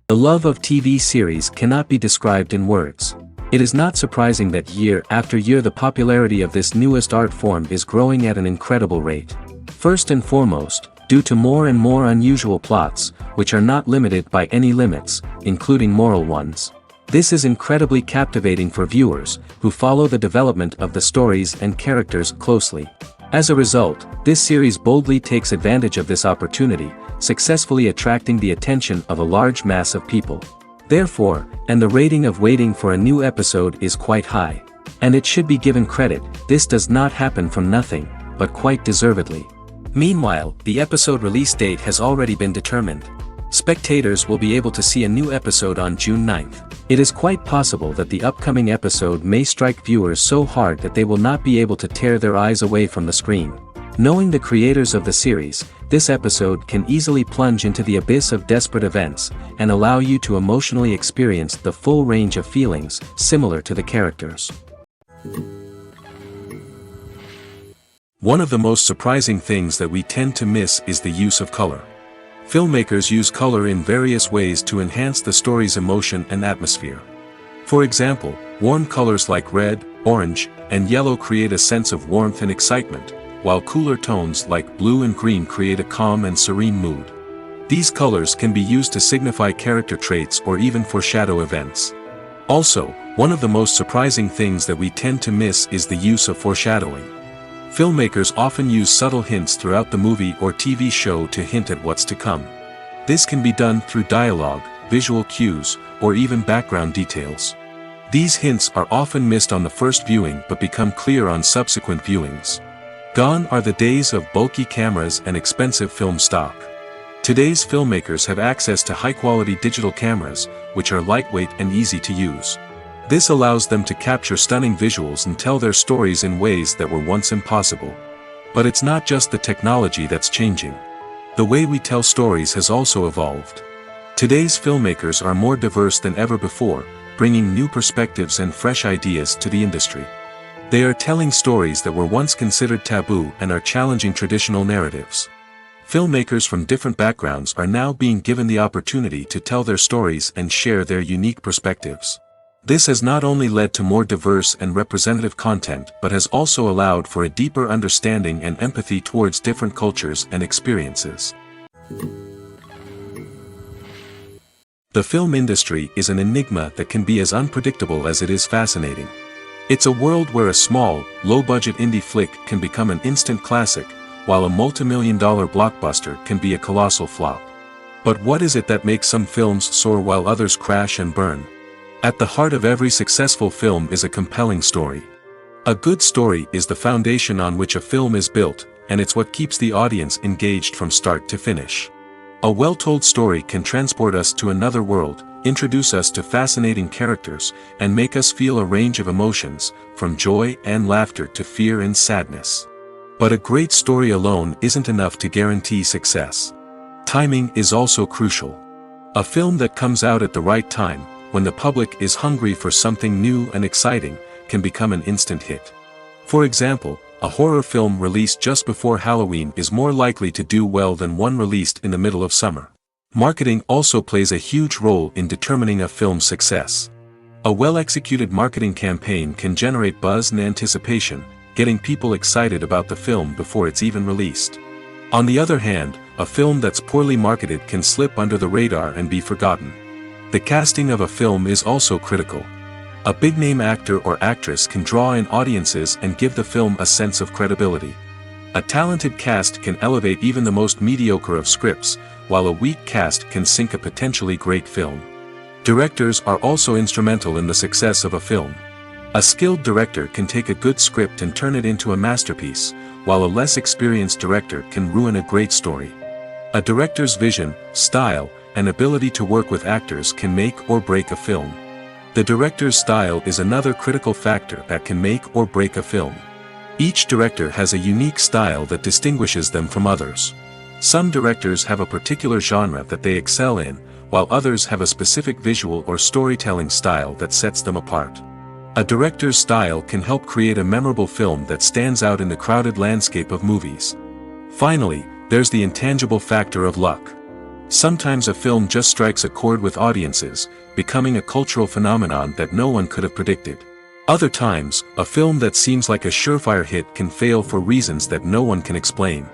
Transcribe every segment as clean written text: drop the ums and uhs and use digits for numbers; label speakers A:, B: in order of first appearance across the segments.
A: The love of TV series cannot be described in words. It is not surprising that year after year the popularity of this newest art form is growing at an incredible rate. First and foremost, due to more and more unusual plots, which are not limited by any limits, including moral ones. This is incredibly captivating for viewers, who follow the development of the stories and characters closely. As a result, this series boldly takes advantage of this opportunity, successfully attracting the attention of a large mass of people. Therefore, and the rating of waiting for a new episode is quite high. And it should be given credit, this does not happen from nothing, but quite deservedly. Meanwhile, the episode release date has already been determined. Spectators will be able to see a new episode on June 9th. It is quite possible that the upcoming episode may strike viewers so hard that they will not be able to tear their eyes away from the screen. Knowing the creators of the series, this episode can easily plunge into the abyss of desperate events, and allow you to emotionally experience the full range of feelings, similar to the characters. One of the most surprising things that we tend to miss is the use of color. Filmmakers use color in various ways to enhance the story's emotion and atmosphere. For example, warm colors like red, orange, and yellow create a sense of warmth and excitement, while cooler tones like blue and green create a calm and serene mood. These colors can be used to signify character traits or even foreshadow events. Also, one of the most surprising things that we tend to miss is the use of foreshadowing. Filmmakers often use subtle hints throughout the movie or TV show to hint at what's to come. This can be done through dialogue, visual cues, or even background details. These hints are often missed on the first viewing but become clear on subsequent viewings. Gone are the days of bulky cameras and expensive film stock. Today's filmmakers have access to high-quality digital cameras, which are lightweight and easy to use. This allows them to capture stunning visuals and tell their stories in ways that were once impossible. But it's not just the technology that's changing. The way we tell stories has also evolved. Today's filmmakers are more diverse than ever before, bringing new perspectives and fresh ideas to the industry. They are telling stories that were once considered taboo and are challenging traditional narratives. Filmmakers from different backgrounds are now being given the opportunity to tell their stories and share their unique perspectives. This has not only led to more diverse and representative content but has also allowed for a deeper understanding and empathy towards different cultures and experiences. The film industry is an enigma that can be as unpredictable as it is fascinating. It's a world where a small, low-budget indie flick can become an instant classic, while a multi-million-dollar blockbuster can be a colossal flop. But what is it that makes some films soar while others crash and burn? At the heart of every successful film is a compelling story. A good story is the foundation on which a film is built, and it's what keeps the audience engaged from start to finish. A well-told story can transport us to another world, introduce us to fascinating characters, and make us feel a range of emotions, from joy and laughter to fear and sadness. But a great story alone isn't enough to guarantee success. Timing is also crucial. A film that comes out at the right time, when the public is hungry for something new and exciting, can become an instant hit. For example, a horror film released just before Halloween is more likely to do well than one released in the middle of summer. Marketing also plays a huge role in determining a film's success. A well-executed marketing campaign can generate buzz and anticipation, getting people excited about the film before it's even released. On the other hand, a film that's poorly marketed can slip under the radar and be forgotten. The casting of a film is also critical. A big-name actor or actress can draw in audiences and give the film a sense of credibility. A talented cast can elevate even the most mediocre of scripts, while a weak cast can sink a potentially great film. Directors are also instrumental in the success of a film. A skilled director can take a good script and turn it into a masterpiece, while a less experienced director can ruin a great story. A director's vision, style, and ability to work with actors can make or break a film. The director's style is another critical factor that can make or break a film. Each director has a unique style that distinguishes them from others. Some directors have a particular genre that they excel in, while others have a specific visual or storytelling style that sets them apart. A director's style can help create a memorable film that stands out in the crowded landscape of movies. Finally, there's the intangible factor of luck. Sometimes a film just strikes a chord with audiences, becoming a cultural phenomenon that no one could have predicted. Other times, a film that seems like a surefire hit can fail for reasons that no one can explain.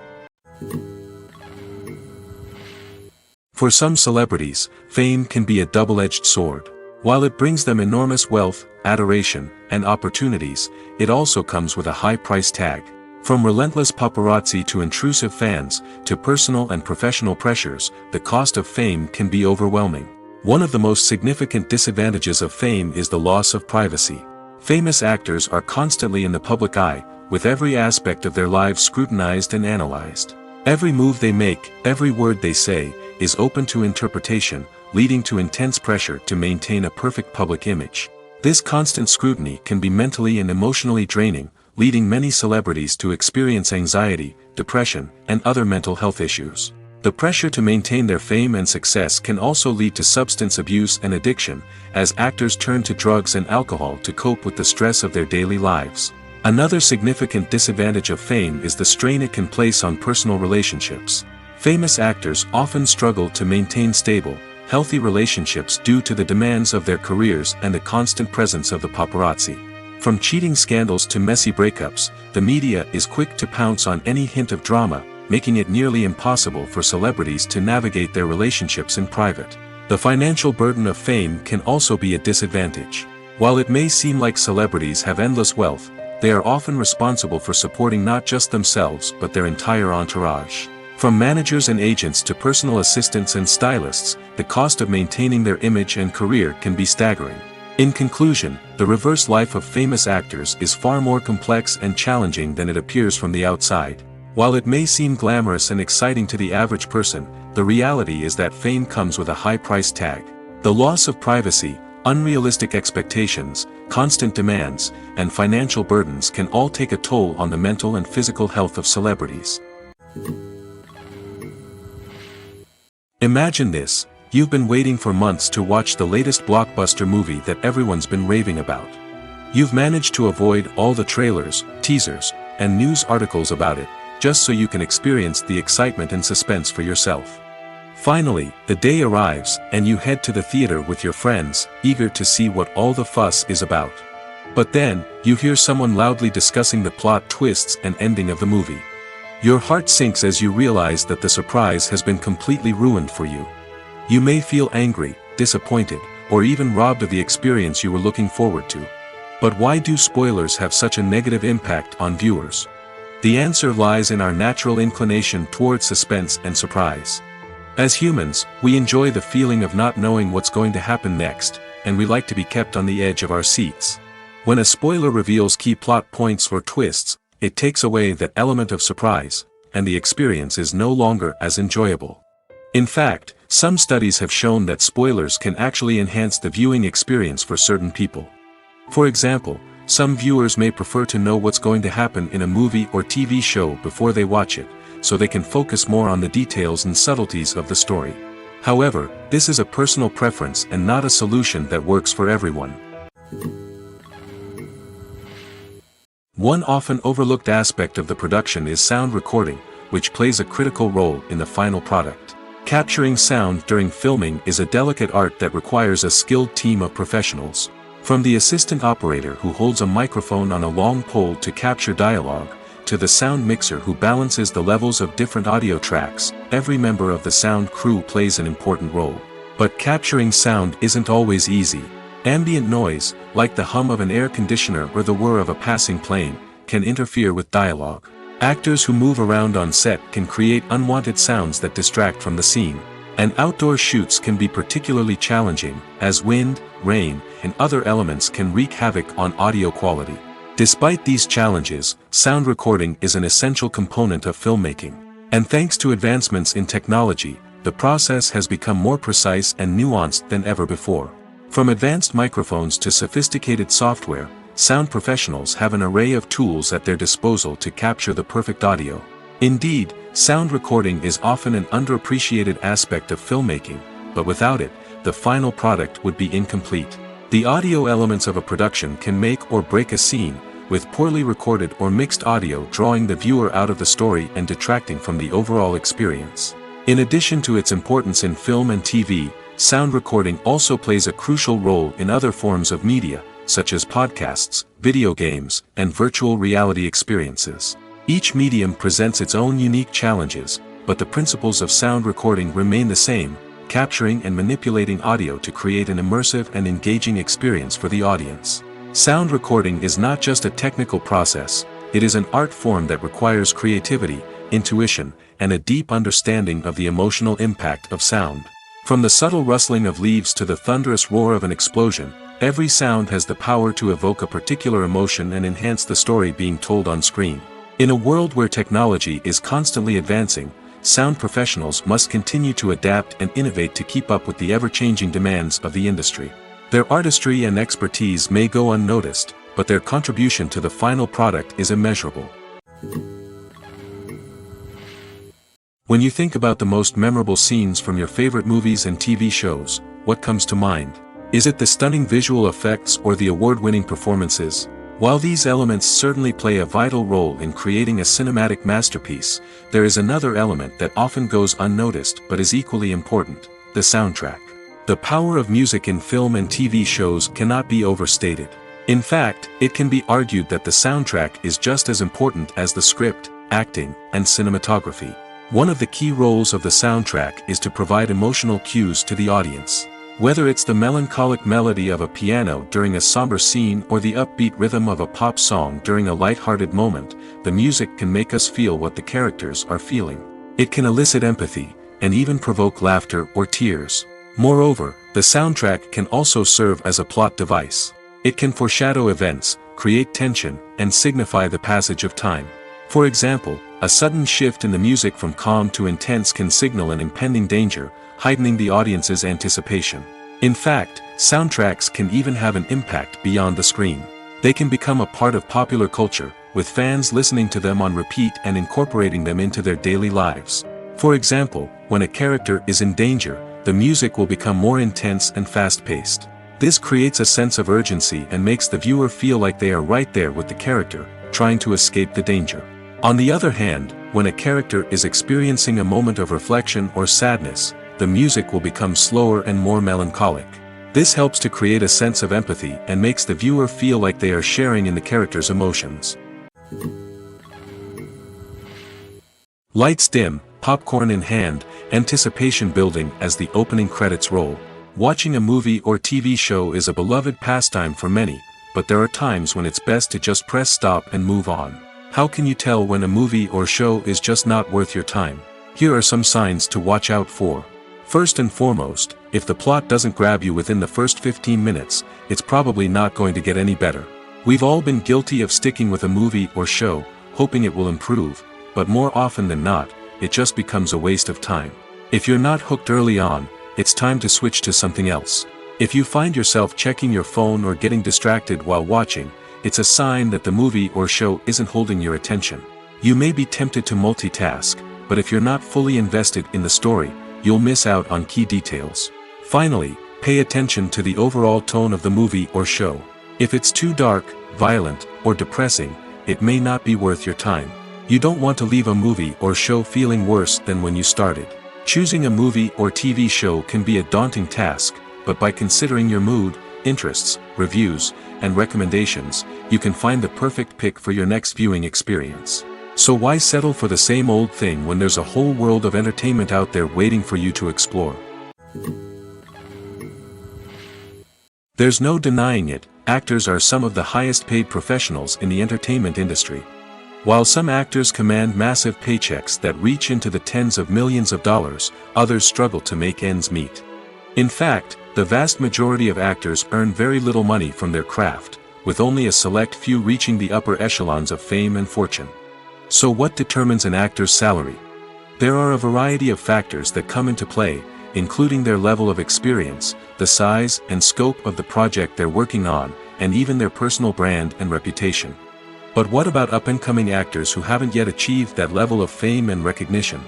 A: For some celebrities, fame can be a double-edged sword. While it brings them enormous wealth, adoration, and opportunities, it also comes with a high price tag. From relentless paparazzi to intrusive fans, to personal and professional pressures, the cost of fame can be overwhelming. One of the most significant disadvantages of fame is the loss of privacy. Famous actors are constantly in the public eye, with every aspect of their lives scrutinized and analyzed. Every move they make, every word they say, is open to interpretation, leading to intense pressure to maintain a perfect public image. This constant scrutiny can be mentally and emotionally draining, leading many celebrities to experience anxiety, depression, and other mental health issues. The pressure to maintain their fame and success can also lead to substance abuse and addiction, as actors turn to drugs and alcohol to cope with the stress of their daily lives. Another significant disadvantage of fame is the strain it can place on personal relationships. Famous actors often struggle to maintain stable, healthy relationships due to the demands of their careers and the constant presence of the paparazzi. From cheating scandals to messy breakups, the media is quick to pounce on any hint of drama, making it nearly impossible for celebrities to navigate their relationships in private. The financial burden of fame can also be a disadvantage. While it may seem like celebrities have endless wealth, they are often responsible for supporting not just themselves but their entire entourage. From managers and agents to personal assistants and stylists, the cost of maintaining their image and career can be staggering. In conclusion, the reverse life of famous actors is far more complex and challenging than it appears from the outside. While it may seem glamorous and exciting to the average person, the reality is that fame comes with a high price tag. The loss of privacy, unrealistic expectations, constant demands, and financial burdens can all take a toll on the mental and physical health of celebrities. Imagine this: you've been waiting for months to watch the latest blockbuster movie that everyone's been raving about. You've managed to avoid all the trailers, teasers, and news articles about it, just so you can experience the excitement and suspense for yourself. Finally, the day arrives, and you head to the theater with your friends, eager to see what all the fuss is about. But then, you hear someone loudly discussing the plot twists and ending of the movie. Your heart sinks as you realize that the surprise has been completely ruined for you. You may feel angry, disappointed, or even robbed of the experience you were looking forward to. But why do spoilers have such a negative impact on viewers? The answer lies in our natural inclination toward suspense and surprise. As humans, we enjoy the feeling of not knowing what's going to happen next, and we like to be kept on the edge of our seats. When a spoiler reveals key plot points or twists, it takes away that element of surprise, and the experience is no longer as enjoyable. In fact, some studies have shown that spoilers can actually enhance the viewing experience for certain people. For example, some viewers may prefer to know what's going to happen in a movie or TV show before they watch it, so they can focus more on the details and subtleties of the story. However, this is a personal preference and not a solution that works for everyone. One often overlooked aspect of the production is sound recording, which plays a critical role in the final product. Capturing sound during filming is a delicate art that requires a skilled team of professionals. From the assistant operator who holds a microphone on a long pole to capture dialogue, to the sound mixer who balances the levels of different audio tracks, every member of the sound crew plays an important role. But capturing sound isn't always easy. Ambient noise, like the hum of an air conditioner or the whir of a passing plane, can interfere with dialogue. Actors who move around on set can create unwanted sounds that distract from the scene. And outdoor shoots can be particularly challenging, as wind, rain, and other elements can wreak havoc on audio quality. Despite these challenges, sound recording is an essential component of filmmaking. And thanks to advancements in technology, the process has become more precise and nuanced than ever before. From advanced microphones to sophisticated software, sound professionals have an array of tools at their disposal to capture the perfect audio. Indeed, sound recording is often an underappreciated aspect of filmmaking, but without it, the final product would be incomplete. The audio elements of a production can make or break a scene, with poorly recorded or mixed audio drawing the viewer out of the story and detracting from the overall experience. In addition to its importance in film and TV, sound recording also plays a crucial role in other forms of media, such as podcasts, video games, and virtual reality experiences. Each medium presents its own unique challenges, but the principles of sound recording remain the same, capturing and manipulating audio to create an immersive and engaging experience for the audience. Sound recording is not just a technical process, it is an art form that requires creativity, intuition, and a deep understanding of the emotional impact of sound. From the subtle rustling of leaves to the thunderous roar of an explosion, every sound has the power to evoke a particular emotion and enhance the story being told on screen. In a world where technology is constantly advancing, sound professionals must continue to adapt and innovate to keep up with the ever-changing demands of the industry. Their artistry and expertise may go unnoticed, but their contribution to the final product is immeasurable. When you think about the most memorable scenes from your favorite movies and TV shows, what comes to mind? Is it the stunning visual effects or the award-winning performances? While these elements certainly play a vital role in creating a cinematic masterpiece, there is another element that often goes unnoticed but is equally important: the soundtrack. The power of music in film and TV shows cannot be overstated. In fact, it can be argued that the soundtrack is just as important as the script, acting, and cinematography. One of the key roles of the soundtrack is to provide emotional cues to the audience. Whether it's the melancholic melody of a piano during a somber scene or the upbeat rhythm of a pop song during a light-hearted moment, the music can make us feel what the characters are feeling. It can elicit empathy, and even provoke laughter or tears. Moreover, the soundtrack can also serve as a plot device. It can foreshadow events, create tension, and signify the passage of time. For example, a sudden shift in the music from calm to intense can signal an impending danger, heightening the audience's anticipation. In fact, soundtracks can even have an impact beyond the screen. They can become a part of popular culture, with fans listening to them on repeat and incorporating them into their daily lives. For example, when a character is in danger, the music will become more intense and fast-paced. This creates a sense of urgency and makes the viewer feel like they are right there with the character, trying to escape the danger. On the other hand, when a character is experiencing a moment of reflection or sadness, the music will become slower and more melancholic. This helps to create a sense of empathy and makes the viewer feel like they are sharing in the character's emotions. Lights dim, popcorn in hand, anticipation building as the opening credits roll. Watching a movie or TV show is a beloved pastime for many, but there are times when it's best to just press stop and move on. How can you tell when a movie or show is just not worth your time? Here are some signs to watch out for. First and foremost, if the plot doesn't grab you within the first 15 minutes, it's probably not going to get any better. We've all been guilty of sticking with a movie or show, hoping it will improve, but more often than not, it just becomes a waste of time. If you're not hooked early on, it's time to switch to something else. If you find yourself checking your phone or getting distracted while watching, it's a sign that the movie or show isn't holding your attention. You may be tempted to multitask, but if you're not fully invested in the story, you'll miss out on key details. Finally, pay attention to the overall tone of the movie or show. If it's too dark, violent, or depressing, it may not be worth your time. You don't want to leave a movie or show feeling worse than when you started. Choosing a movie or TV show can be a daunting task, but by considering your mood, interests, reviews, and recommendations, you can find the perfect pick for your next viewing experience. So why settle for the same old thing when there's a whole world of entertainment out there waiting for you to explore? There's no denying it, actors are some of the highest paid professionals in the entertainment industry. While some actors command massive paychecks that reach into the tens of millions of dollars, others struggle to make ends meet. In fact, the vast majority of actors earn very little money from their craft, with only a select few reaching the upper echelons of fame and fortune. So what determines an actor's salary? There are a variety of factors that come into play, including their level of experience, the size and scope of the project they're working on, and even their personal brand and reputation. But what about up-and-coming actors who haven't yet achieved that level of fame and recognition?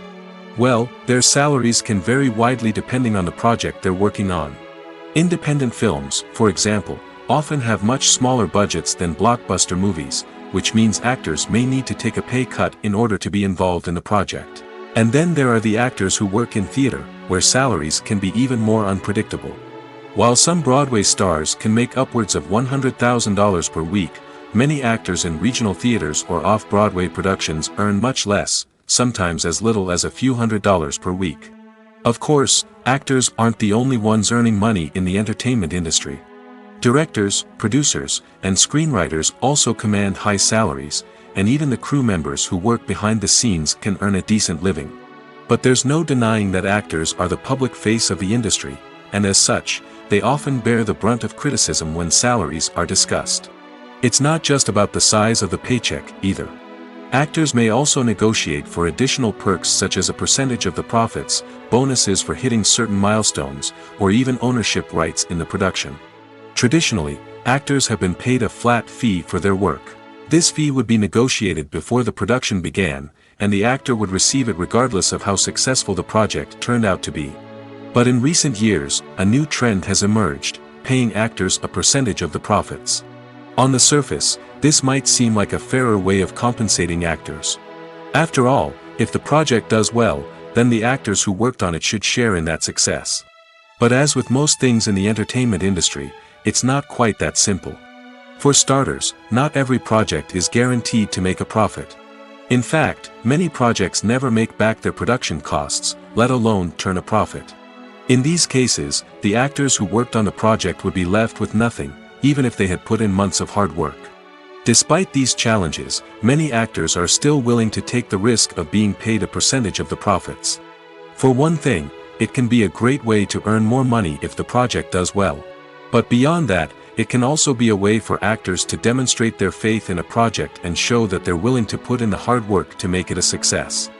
A: Well, their salaries can vary widely depending on the project they're working on. Independent films, for example, often have much smaller budgets than blockbuster movies, which means actors may need to take a pay cut in order to be involved in the project. And then there are the actors who work in theater, where salaries can be even more unpredictable. While some Broadway stars can make upwards of $100,000 per week, many actors in regional theaters or off-Broadway productions earn much less, sometimes as little as a few $100s per week. Of course, actors aren't the only ones earning money in the entertainment industry. Directors, producers, and screenwriters also command high salaries, and even the crew members who work behind the scenes can earn a decent living. But there's no denying that actors are the public face of the industry, and as such, they often bear the brunt of criticism when salaries are discussed. It's not just about the size of the paycheck, either. Actors may also negotiate for additional perks such as a percentage of the profits, bonuses for hitting certain milestones, or even ownership rights in the production. Traditionally, actors have been paid a flat fee for their work. This fee would be negotiated before the production began, and the actor would receive it regardless of how successful the project turned out to be. But in recent years, a new trend has emerged, paying actors a percentage of the profits. On the surface, this might seem like a fairer way of compensating actors. After all, if the project does well, then the actors who worked on it should share in that success. But as with most things in the entertainment industry, it's not quite that simple. For starters, not every project is guaranteed to make a profit. In fact, many projects never make back their production costs, let alone turn a profit. In these cases, the actors who worked on the project would be left with nothing, even if they had put in months of hard work. Despite these challenges, many actors are still willing to take the risk of being paid a percentage of the profits. For one thing, it can be a great way to earn more money if the project does well. But beyond that, it can also be a way for actors to demonstrate their faith in a project and show that they're willing to put in the hard work to make it a success.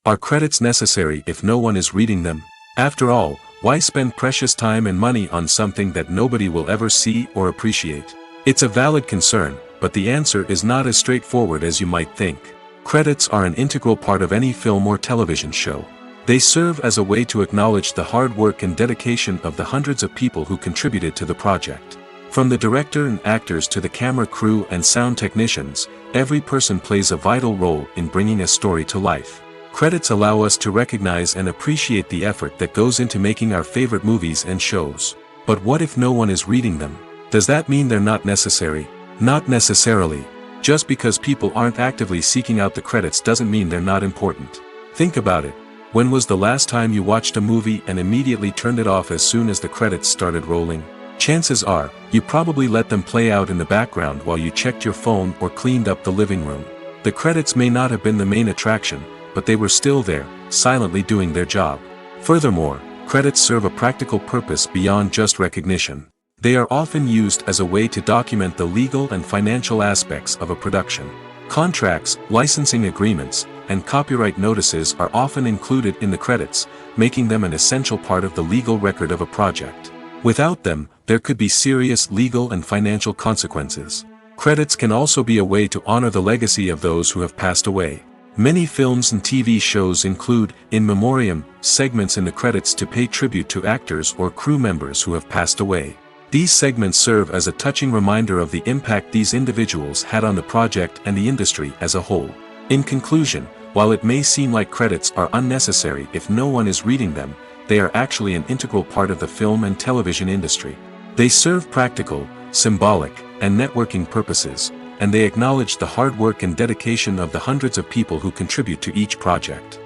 A: Are credits necessary if no one is reading them? After all, why spend precious time and money on something that nobody will ever see or appreciate? It's a valid concern, but the answer is not as straightforward as you might think. Credits are an integral part of any film or television show. They serve as a way to acknowledge the hard work and dedication of the hundreds of people who contributed to the project. From the director and actors to the camera crew and sound technicians, every person plays a vital role in bringing a story to life. Credits allow us to recognize and appreciate the effort that goes into making our favorite movies and shows. But what if no one is reading them? Does that mean they're not necessary? Not necessarily. Just because people aren't actively seeking out the credits doesn't mean they're not important. Think about it. When was the last time you watched a movie and immediately turned it off as soon as the credits started rolling? Chances are, you probably let them play out in the background while you checked your phone or cleaned up the living room. The credits may not have been the main attraction, but they were still there, silently doing their job. Furthermore, credits serve a practical purpose beyond just recognition. They are often used as a way to document the legal and financial aspects of a production. Contracts, licensing agreements, and copyright notices are often included in the credits, making them an essential part of the legal record of a project. Without them, there could be serious legal and financial consequences. Credits can also be a way to honor the legacy of those who have passed away. Many films and TV shows include, in memoriam, segments in the credits to pay tribute to actors or crew members who have passed away. These segments serve as a touching reminder of the impact these individuals had on the project and the industry as a whole. In conclusion, while it may seem like credits are unnecessary if no one is reading them, they are actually an integral part of the film and television industry. They serve practical, symbolic, and networking purposes, and they acknowledge the hard work and dedication of the hundreds of people who contribute to each project.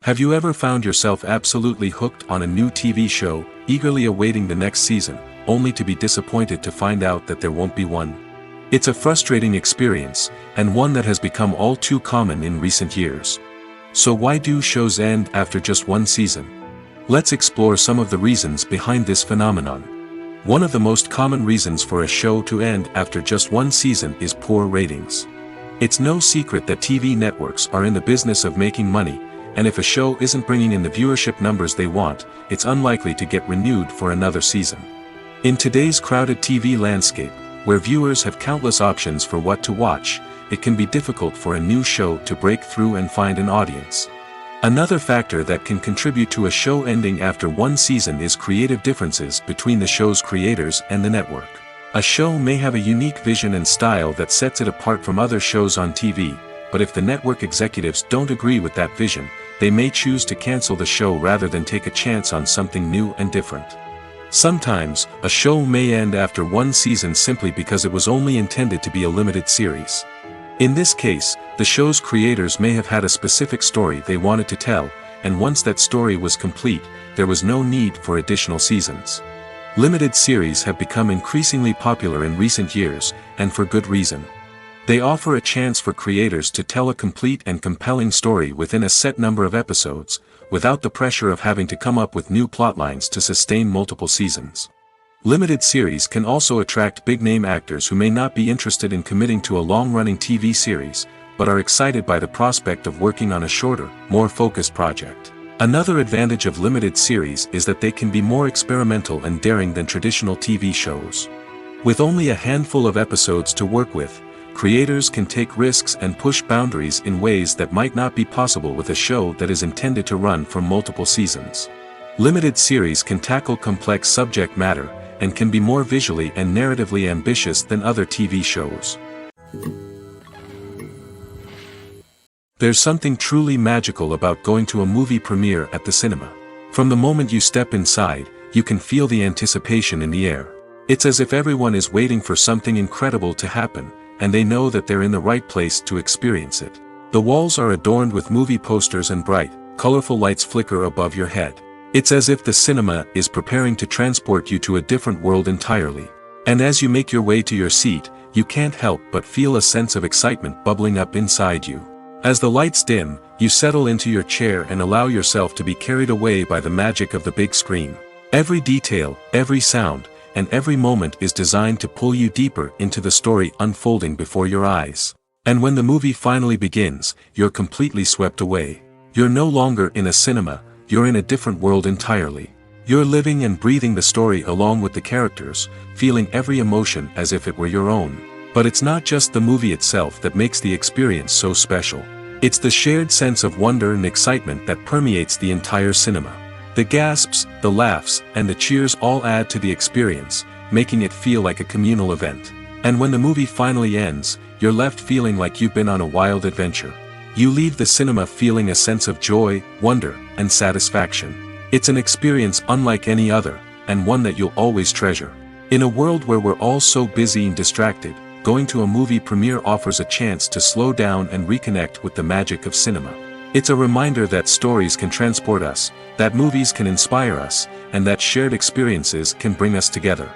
A: Have you ever found yourself absolutely hooked on a new TV show, eagerly awaiting the next season, only to be disappointed to find out that there won't be one? It's a frustrating experience, and one that has become all too common in recent years. So why do shows end after just one season? Let's explore some of the reasons behind this phenomenon. One of the most common reasons for a show to end after just one season is poor ratings. It's no secret that TV networks are in the business of making money, and if a show isn't bringing in the viewership numbers they want, it's unlikely to get renewed for another season. In today's crowded TV landscape, where viewers have countless options for what to watch, it can be difficult for a new show to break through and find an audience. Another factor that can contribute to a show ending after one season is creative differences between the show's creators and the network. A show may have a unique vision and style that sets it apart from other shows on TV, but if the network executives don't agree with that vision, they may choose to cancel the show rather than take a chance on something new and different. Sometimes, a show may end after one season simply because it was only intended to be a limited series. In this case, the show's creators may have had a specific story they wanted to tell, and once that story was complete, there was no need for additional seasons. Limited series have become increasingly popular in recent years, and for good reason. They offer a chance for creators to tell a complete and compelling story within a set number of episodes, without the pressure of having to come up with new plotlines to sustain multiple seasons. Limited series can also attract big-name actors who may not be interested in committing to a long-running TV series, but are excited by the prospect of working on a shorter, more focused project. Another advantage of limited series is that they can be more experimental and daring than traditional TV shows. With only a handful of episodes to work with, creators can take risks and push boundaries in ways that might not be possible with a show that is intended to run for multiple seasons. Limited series can tackle complex subject matter, and can be more visually and narratively ambitious than other TV shows. There's something truly magical about going to a movie premiere at the cinema. From the moment you step inside, you can feel the anticipation in the air. It's as if everyone is waiting for something incredible to happen, and they know that they're in the right place to experience it. The walls are adorned with movie posters and bright, colorful lights flicker above your head. It's as if the cinema is preparing to transport you to a different world entirely. And as you make your way to your seat, you can't help but feel a sense of excitement bubbling up inside you. As the lights dim, you settle into your chair and allow yourself to be carried away by the magic of the big screen. Every detail, every sound, and every moment is designed to pull you deeper into the story unfolding before your eyes. And when the movie finally begins, you're completely swept away. You're no longer in a cinema, you're in a different world entirely. You're living and breathing the story along with the characters, feeling every emotion as if it were your own. But it's not just the movie itself that makes the experience so special. It's the shared sense of wonder and excitement that permeates the entire cinema. The gasps, the laughs, and the cheers all add to the experience, making it feel like a communal event. And when the movie finally ends, you're left feeling like you've been on a wild adventure. You leave the cinema feeling a sense of joy, wonder, and satisfaction. It's an experience unlike any other, and one that you'll always treasure. In a world where we're all so busy and distracted, going to a movie premiere offers a chance to slow down and reconnect with the magic of cinema. It's a reminder that stories can transport us, that movies can inspire us, and that shared experiences can bring us together.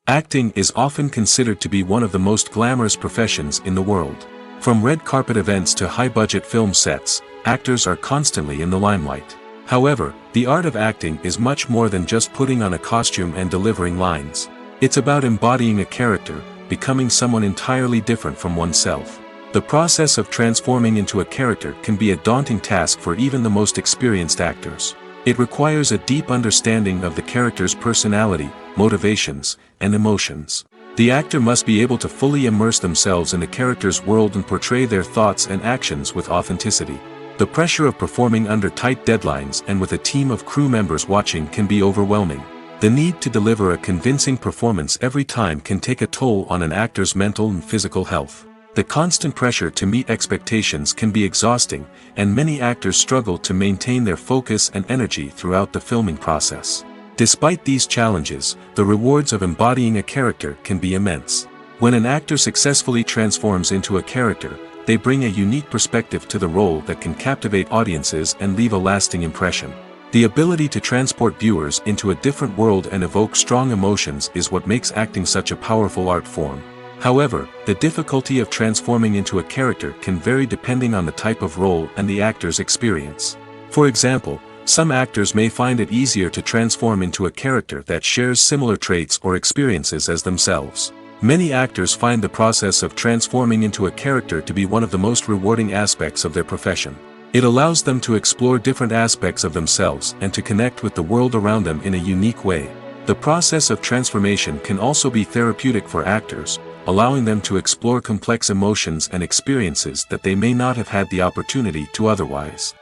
A: Acting is often considered to be one of the most glamorous professions in the world. From red carpet events to high-budget film sets, actors are constantly in the limelight. However, the art of acting is much more than just putting on a costume and delivering lines. It's about embodying a character, becoming someone entirely different from oneself. The process of transforming into a character can be a daunting task for even the most experienced actors. It requires a deep understanding of the character's personality, motivations, and emotions. The actor must be able to fully immerse themselves in the character's world and portray their thoughts and actions with authenticity. The pressure of performing under tight deadlines and with a team of crew members watching can be overwhelming. The need to deliver a convincing performance every time can take a toll on an actor's mental and physical health. The constant pressure to meet expectations can be exhausting, and many actors struggle to maintain their focus and energy throughout the filming process. Despite these challenges, the rewards of embodying a character can be immense. When an actor successfully transforms into a character, they bring a unique perspective to the role that can captivate audiences and leave a lasting impression. The ability to transport viewers into a different world and evoke strong emotions is what makes acting such a powerful art form. However, the difficulty of transforming into a character can vary depending on the type of role and the actor's experience. For example, some actors may find it easier to transform into a character that shares similar traits or experiences as themselves. Many actors find the process of transforming into a character to be one of the most rewarding aspects of their profession. It allows them to explore different aspects of themselves and to connect with the world around them in a unique way. The process of transformation can also be therapeutic for actors, allowing them to explore complex emotions and experiences that they may not have had the opportunity to otherwise.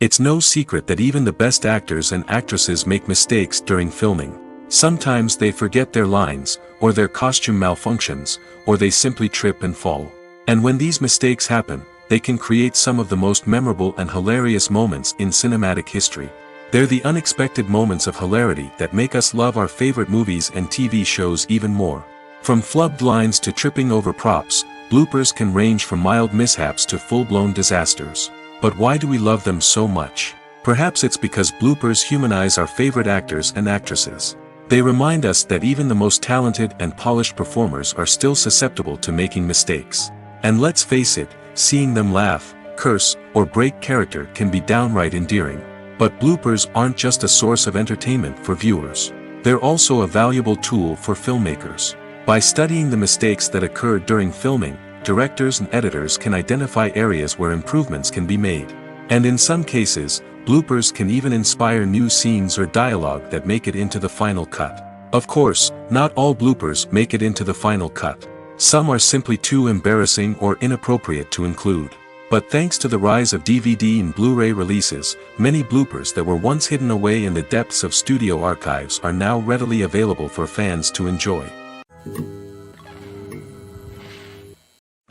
A: It's no secret that even the best actors and actresses make mistakes during filming. Sometimes they forget their lines, or their costume malfunctions, or they simply trip and fall. And when these mistakes happen, they can create some of the most memorable and hilarious moments in cinematic history. They're the unexpected moments of hilarity that make us love our favorite movies and TV shows even more. From flubbed lines to tripping over props, bloopers can range from mild mishaps to full-blown disasters. But why do we love them so much? Perhaps it's because bloopers humanize our favorite actors and actresses. They remind us that even the most talented and polished performers are still susceptible to making mistakes. And let's face it, seeing them laugh, curse, or break character can be downright endearing. But bloopers aren't just a source of entertainment for viewers. They're also a valuable tool for filmmakers. By studying the mistakes that occurred during filming, directors and editors can identify areas where improvements can be made. And in some cases, bloopers can even inspire new scenes or dialogue that make it into the final cut. Of course, not all bloopers make it into the final cut. Some are simply too embarrassing or inappropriate to include. But thanks to the rise of DVD and Blu-ray releases, many bloopers that were once hidden away in the depths of studio archives are now readily available for fans to enjoy.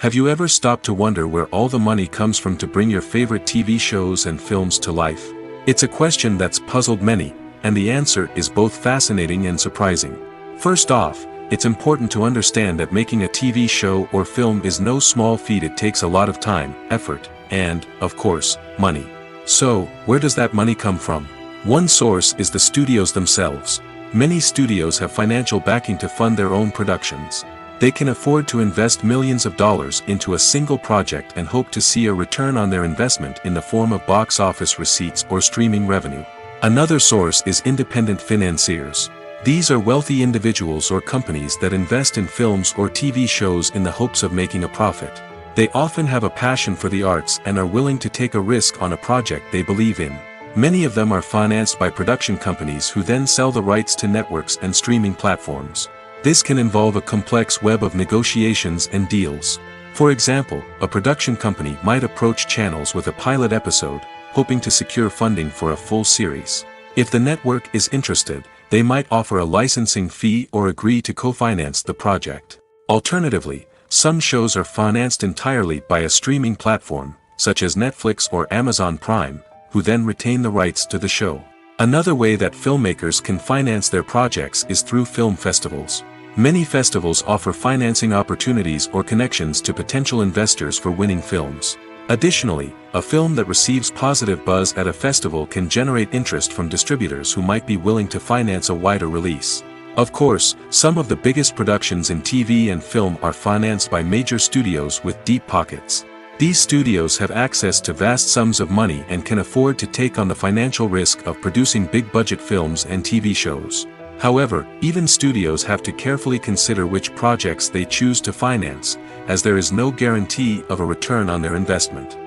A: Have you ever stopped to wonder where all the money comes from to bring your favorite TV shows and films to life? It's a question that's puzzled many, and the answer is both fascinating and surprising. First off, it's important to understand that making a TV show or film is no small feat. It takes a lot of time, effort, and, of course, money. So, where does that money come from? One source is the studios themselves. Many studios have financial backing to fund their own productions. They can afford to invest millions of dollars into a single project and hope to see a return on their investment in the form of box office receipts or streaming revenue. Another source is independent financiers. These are wealthy individuals or companies that invest in films or TV shows in the hopes of making a profit. They often have a passion for the arts and are willing to take a risk on a project they believe in. Many of them are financed by production companies who then sell the rights to networks and streaming platforms. This can involve a complex web of negotiations and deals. For example, a production company might approach channels with a pilot episode, hoping to secure funding for a full series. If the network is interested, they might offer a licensing fee or agree to co-finance the project. Alternatively, some shows are financed entirely by a streaming platform, such as Netflix or Amazon Prime, who then retain the rights to the show. Another way that filmmakers can finance their projects is through film festivals. Many festivals offer financing opportunities or connections to potential investors for winning films. Additionally, a film that receives positive buzz at a festival can generate interest from distributors who might be willing to finance a wider release. Of course, some of the biggest productions in TV and film are financed by major studios with deep pockets. These studios have access to vast sums of money and can afford to take on the financial risk of producing big-budget films and TV shows. However, even studios have to carefully consider which projects they choose to finance, as there is no guarantee of a return on their investment.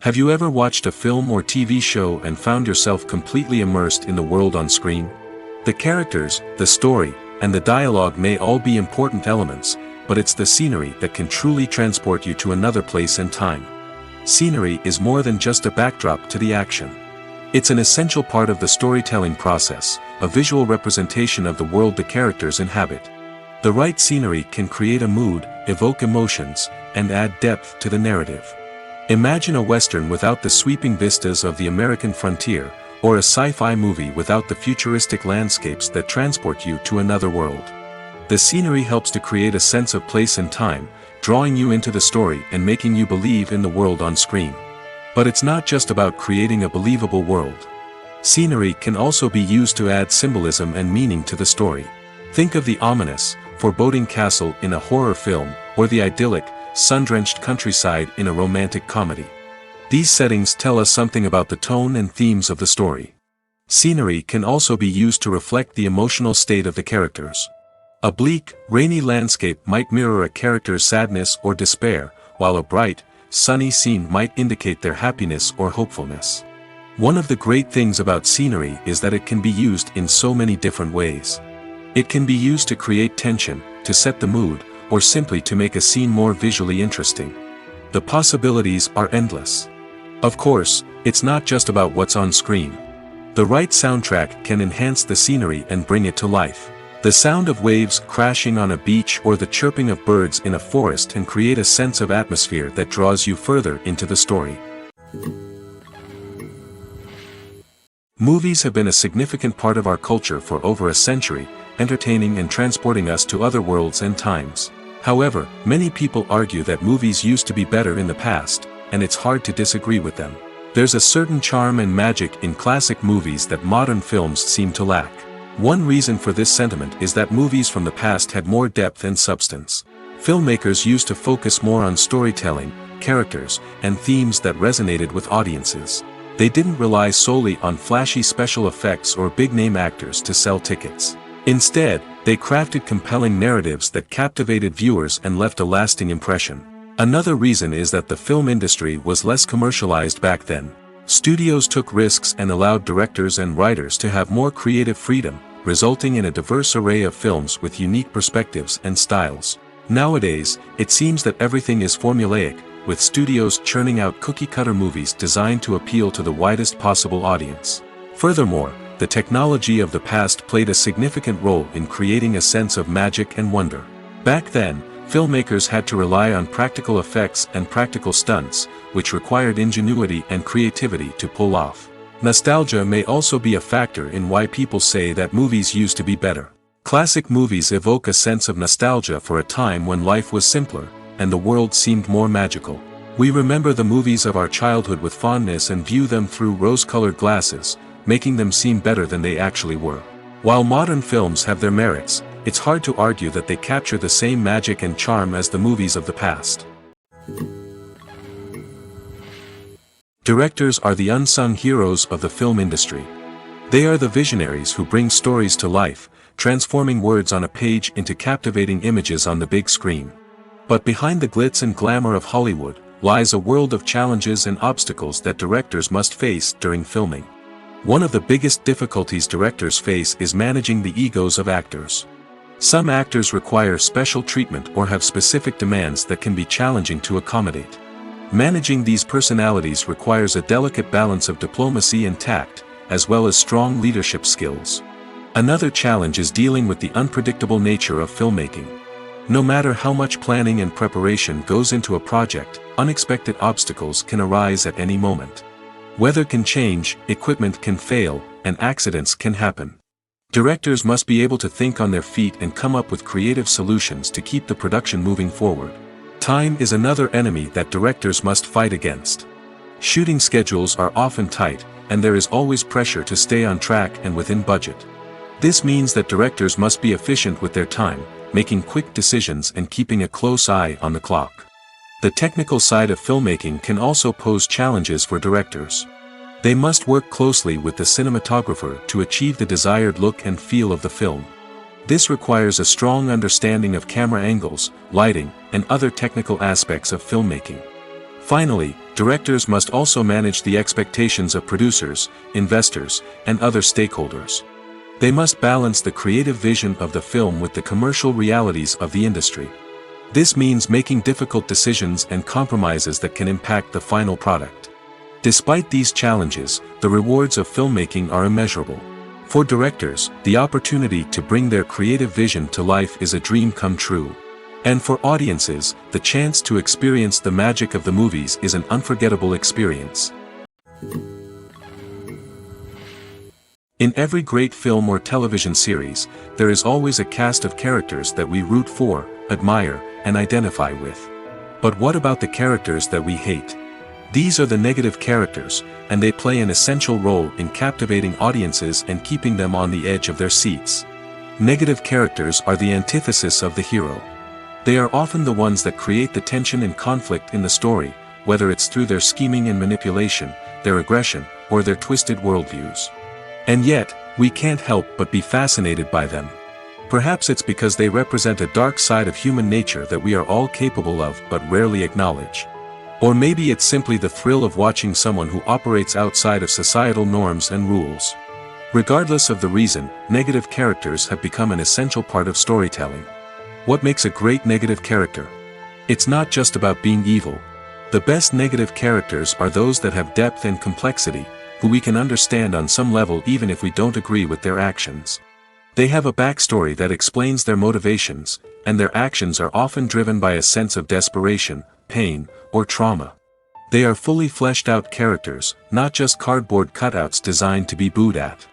A: Have you ever watched a film or TV show and found yourself completely immersed in the world on screen? The characters, the story, and the dialogue may all be important elements, but it's the scenery that can truly transport you to another place and time. Scenery is more than just a backdrop to the action. It's an essential part of the storytelling process, a visual representation of the world the characters inhabit. The right scenery can create a mood, evoke emotions, and add depth to the narrative. Imagine a Western without the sweeping vistas of the American frontier, or a sci-fi movie without the futuristic landscapes that transport you to another world. The scenery helps to create a sense of place and time, drawing you into the story and making you believe in the world on screen. But it's not just about creating a believable world. Scenery can also be used to add symbolism and meaning to the story. Think of the ominous, foreboding castle in a horror film, or the idyllic, sun-drenched countryside in a romantic comedy. These settings tell us something about the tone and themes of the story. Scenery can also be used to reflect the emotional state of the characters. A bleak, rainy landscape might mirror a character's sadness or despair, while a bright, sunny scene might indicate their happiness or hopefulness. One of the great things about scenery is that it can be used in so many different ways. It can be used to create tension, to set the mood, or simply to make a scene more visually interesting. The possibilities are endless. Of course, it's not just about what's on screen. The right soundtrack can enhance the scenery and bring it to life. The sound of waves crashing on a beach or the chirping of birds in a forest can create a sense of atmosphere that draws you further into the story. Movies have been a significant part of our culture for over a century, entertaining and transporting us to other worlds and times. However, many people argue that movies used to be better in the past, and it's hard to disagree with them. There's a certain charm and magic in classic movies that modern films seem to lack. One reason for this sentiment is that movies from the past had more depth and substance. Filmmakers used to focus more on storytelling, characters, and themes that resonated with audiences. They didn't rely solely on flashy special effects or big-name actors to sell tickets. Instead, they crafted compelling narratives that captivated viewers and left a lasting impression. Another reason is that the film industry was less commercialized back then. Studios took risks and allowed directors and writers to have more creative freedom, resulting in a diverse array of films with unique perspectives and styles. Nowadays, it seems that everything is formulaic, with studios churning out cookie-cutter movies designed to appeal to the widest possible audience. Furthermore, the technology of the past played a significant role in creating a sense of magic and wonder. Back then, filmmakers had to rely on practical effects and practical stunts, which required ingenuity and creativity to pull off. Nostalgia may also be a factor in why people say that movies used to be better. Classic movies evoke a sense of nostalgia for a time when life was simpler, and the world seemed more magical. We remember the movies of our childhood with fondness and view them through rose-colored glasses, making them seem better than they actually were. While modern films have their merits, it's hard to argue that they capture the same magic and charm as the movies of the past. Directors are the unsung heroes of the film industry. They are the visionaries who bring stories to life, transforming words on a page into captivating images on the big screen. But behind the glitz and glamour of Hollywood, lies a world of challenges and obstacles that directors must face during filming. One of the biggest difficulties directors face is managing the egos of actors. Some actors require special treatment or have specific demands that can be challenging to accommodate. Managing these personalities requires a delicate balance of diplomacy and tact, as well as strong leadership skills. Another challenge is dealing with the unpredictable nature of filmmaking. No matter how much planning and preparation goes into a project, unexpected obstacles can arise at any moment. Weather can change, equipment can fail, and accidents can happen. Directors must be able to think on their feet and come up with creative solutions to keep the production moving forward. Time is another enemy that directors must fight against. Shooting schedules are often tight, and there is always pressure to stay on track and within budget. This means that directors must be efficient with their time, making quick decisions and keeping a close eye on the clock. The technical side of filmmaking can also pose challenges for directors. They must work closely with the cinematographer to achieve the desired look and feel of the film. This requires a strong understanding of camera angles, lighting, and other technical aspects of filmmaking. Finally, directors must also manage the expectations of producers, investors, and other stakeholders. They must balance the creative vision of the film with the commercial realities of the industry. This means making difficult decisions and compromises that can impact the final product. Despite these challenges, the rewards of filmmaking are immeasurable. For directors, the opportunity to bring their creative vision to life is a dream come true. And for audiences, the chance to experience the magic of the movies is an unforgettable experience. In every great film or television series, there is always a cast of characters that we root for, admire, and identify with. But what about the characters that we hate? These are the negative characters, and they play an essential role in captivating audiences and keeping them on the edge of their seats. Negative characters are the antithesis of the hero. They are often the ones that create the tension and conflict in the story, whether it's through their scheming and manipulation, their aggression, or their twisted worldviews. And yet, we can't help but be fascinated by them. Perhaps it's because they represent a dark side of human nature that we are all capable of but rarely acknowledge. Or maybe it's simply the thrill of watching someone who operates outside of societal norms and rules. Regardless of the reason, negative characters have become an essential part of storytelling. What makes a great negative character? It's not just about being evil. The best negative characters are those that have depth and complexity, who we can understand on some level even if we don't agree with their actions. They have a backstory that explains their motivations, and their actions are often driven by a sense of desperation, pain, or trauma. They are fully fleshed out characters, not just cardboard cutouts designed to be booed at.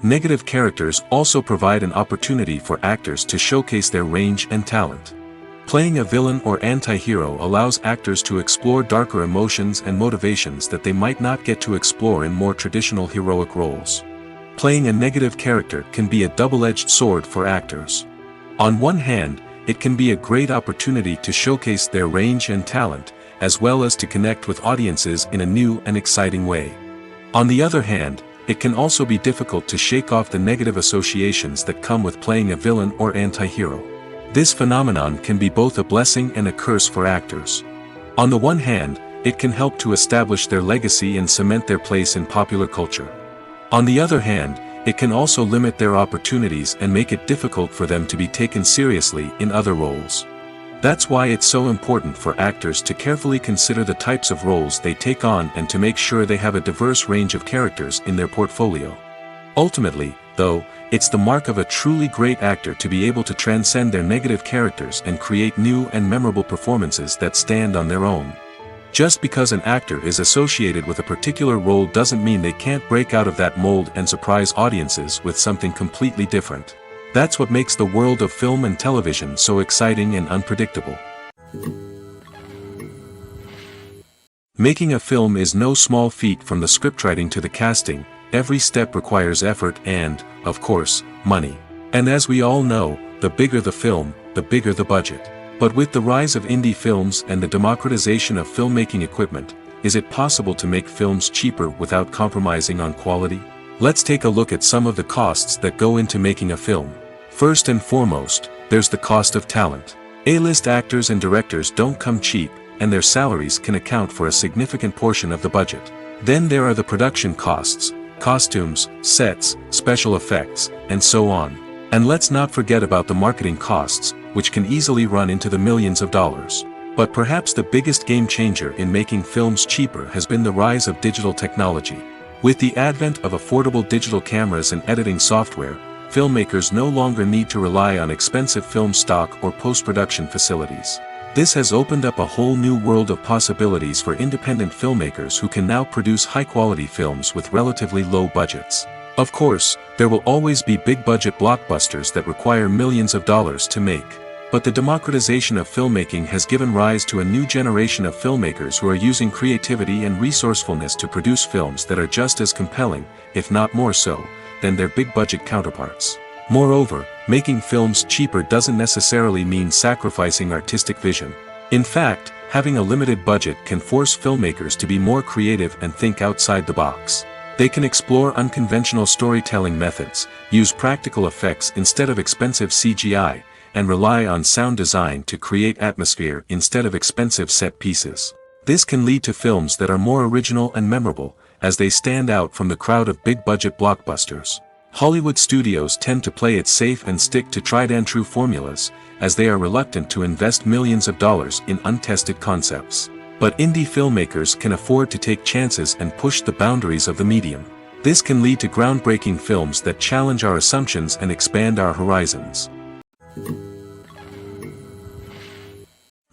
A: Negative characters also provide an opportunity for actors to showcase their range and talent. Playing a villain or anti-hero allows actors to explore darker emotions and motivations that they might not get to explore in more traditional heroic roles. Playing a negative character can be a double-edged sword for actors. On one hand, it can be a great opportunity to showcase their range and talent, as well as to connect with audiences in a new and exciting way. On the other hand, it can also be difficult to shake off the negative associations that come with playing a villain or anti-hero. This phenomenon can be both a blessing and a curse for actors. On the one hand, it can help to establish their legacy and cement their place in popular culture. On the other hand, it can also limit their opportunities and make it difficult for them to be taken seriously in other roles. That's why it's so important for actors to carefully consider the types of roles they take on and to make sure they have a diverse range of characters in their portfolio. Ultimately, though, it's the mark of a truly great actor to be able to transcend their negative characters and create new and memorable performances that stand on their own. Just because an actor is associated with a particular role doesn't mean they can't break out of that mold and surprise audiences with something completely different. That's what makes the world of film and television so exciting and unpredictable. Making a film is no small feat. From the scriptwriting to the casting, every step requires effort and, of course, money. And as we all know, the bigger the film, the bigger the budget. But with the rise of indie films and the democratization of filmmaking equipment, is it possible to make films cheaper without compromising on quality? Let's take a look at some of the costs that go into making a film. First and foremost, there's the cost of talent. A-list actors and directors don't come cheap, and their salaries can account for a significant portion of the budget. Then there are the production costs, costumes, sets, special effects, and so on. And let's not forget about the marketing costs, which can easily run into the millions of dollars. But perhaps the biggest game changer in making films cheaper has been the rise of digital technology. With the advent of affordable digital cameras and editing software, filmmakers no longer need to rely on expensive film stock or post-production facilities. This has opened up a whole new world of possibilities for independent filmmakers who can now produce high-quality films with relatively low budgets. Of course, there will always be big-budget blockbusters that require millions of dollars to make. But the democratization of filmmaking has given rise to a new generation of filmmakers who are using creativity and resourcefulness to produce films that are just as compelling, if not more so, than their big-budget counterparts. Moreover, making films cheaper doesn't necessarily mean sacrificing artistic vision. In fact, having a limited budget can force filmmakers to be more creative and think outside the box. They can explore unconventional storytelling methods, use practical effects instead of expensive CGI, and rely on sound design to create atmosphere instead of expensive set pieces. This can lead to films that are more original and memorable, as they stand out from the crowd of big-budget blockbusters. Hollywood studios tend to play it safe and stick to tried-and-true formulas, as they are reluctant to invest millions of dollars in untested concepts. But indie filmmakers can afford to take chances and push the boundaries of the medium. This can lead to groundbreaking films that challenge our assumptions and expand our horizons.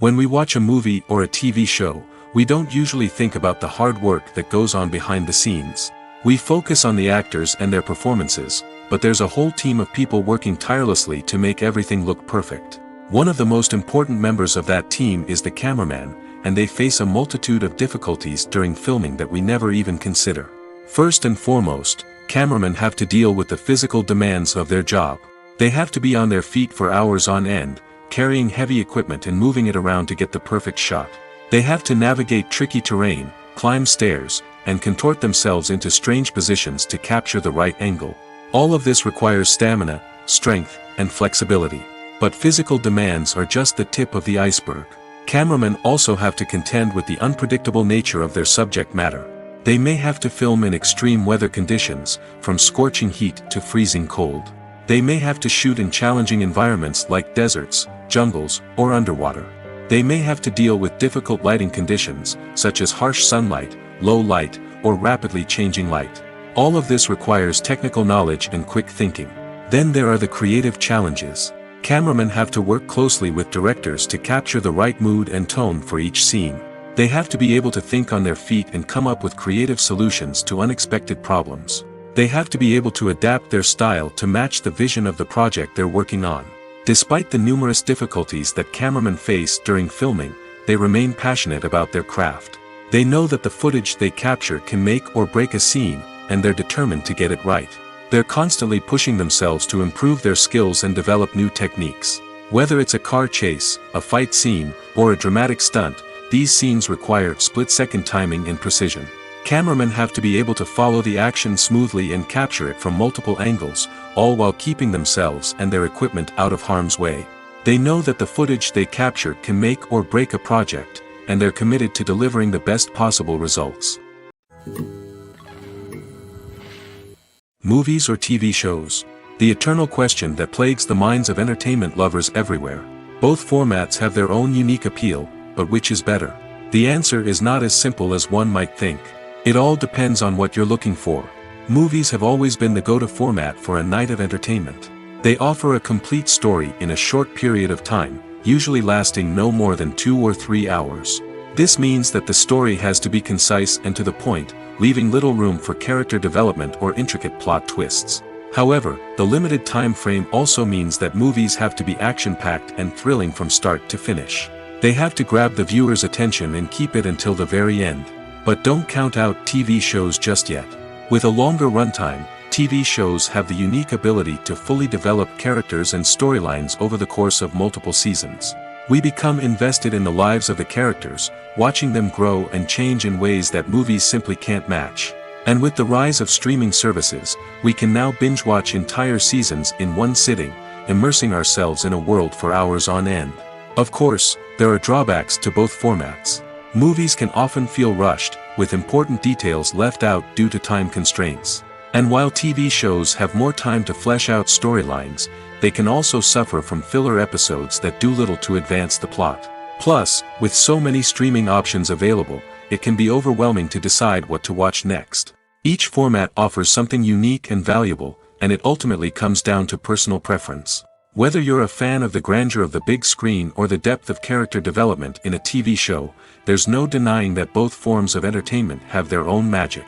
A: When we watch a movie or a TV show, we don't usually think about the hard work that goes on behind the scenes. We focus on the actors and their performances, but there's a whole team of people working tirelessly to make everything look perfect. One of the most important members of that team is the cameraman, and they face a multitude of difficulties during filming that we never even consider. First and foremost, cameramen have to deal with the physical demands of their job. They have to be on their feet for hours on end, carrying heavy equipment and moving it around to get the perfect shot. They have to navigate tricky terrain, climb stairs, and contort themselves into strange positions to capture the right angle. All of this requires stamina, strength, and flexibility. But physical demands are just the tip of the iceberg. Cameramen also have to contend with the unpredictable nature of their subject matter. They may have to film in extreme weather conditions, from scorching heat to freezing cold. They may have to shoot in challenging environments like deserts, jungles, or underwater. They may have to deal with difficult lighting conditions, such as harsh sunlight, low light, or rapidly changing light. All of this requires technical knowledge and quick thinking. Then there are the creative challenges. Cameramen have to work closely with directors to capture the right mood and tone for each scene. They have to be able to think on their feet and come up with creative solutions to unexpected problems. They have to be able to adapt their style to match the vision of the project they're working on. Despite the numerous difficulties that cameramen face during filming, they remain passionate about their craft. They know that the footage they capture can make or break a scene, and they're determined to get it right. They're constantly pushing themselves to improve their skills and develop new techniques. Whether it's a car chase, a fight scene, or a dramatic stunt, these scenes require split-second timing and precision. Cameramen have to be able to follow the action smoothly and capture it from multiple angles, all while keeping themselves and their equipment out of harm's way. They know that the footage they capture can make or break a project, and they're committed to delivering the best possible results. Movies or TV shows? The eternal question that plagues the minds of entertainment lovers everywhere. Both formats have their own unique appeal, but which is better? The answer is not as simple as one might think. It all depends on what you're looking for. Movies have always been the go-to format for a night of entertainment. They offer a complete story in a short period of time, usually lasting no more than 2 or 3 hours. This means that the story has to be concise and to the point, leaving little room for character development or intricate plot twists. However, the limited time frame also means that movies have to be action-packed and thrilling from start to finish. They have to grab the viewer's attention and keep it until the very end. But don't count out TV shows just yet. With a longer runtime, TV shows have the unique ability to fully develop characters and storylines over the course of multiple seasons. We become invested in the lives of the characters, watching them grow and change in ways that movies simply can't match. And with the rise of streaming services, we can now binge-watch entire seasons in one sitting, immersing ourselves in a world for hours on end. Of course, there are drawbacks to both formats. Movies can often feel rushed, with important details left out due to time constraints. And while TV shows have more time to flesh out storylines, they can also suffer from filler episodes that do little to advance the plot. Plus, with so many streaming options available, it can be overwhelming to decide what to watch next. Each format offers something unique and valuable, and it ultimately comes down to personal preference. Whether you're a fan of the grandeur of the big screen or the depth of character development in a TV show, there's no denying that both forms of entertainment have their own magic.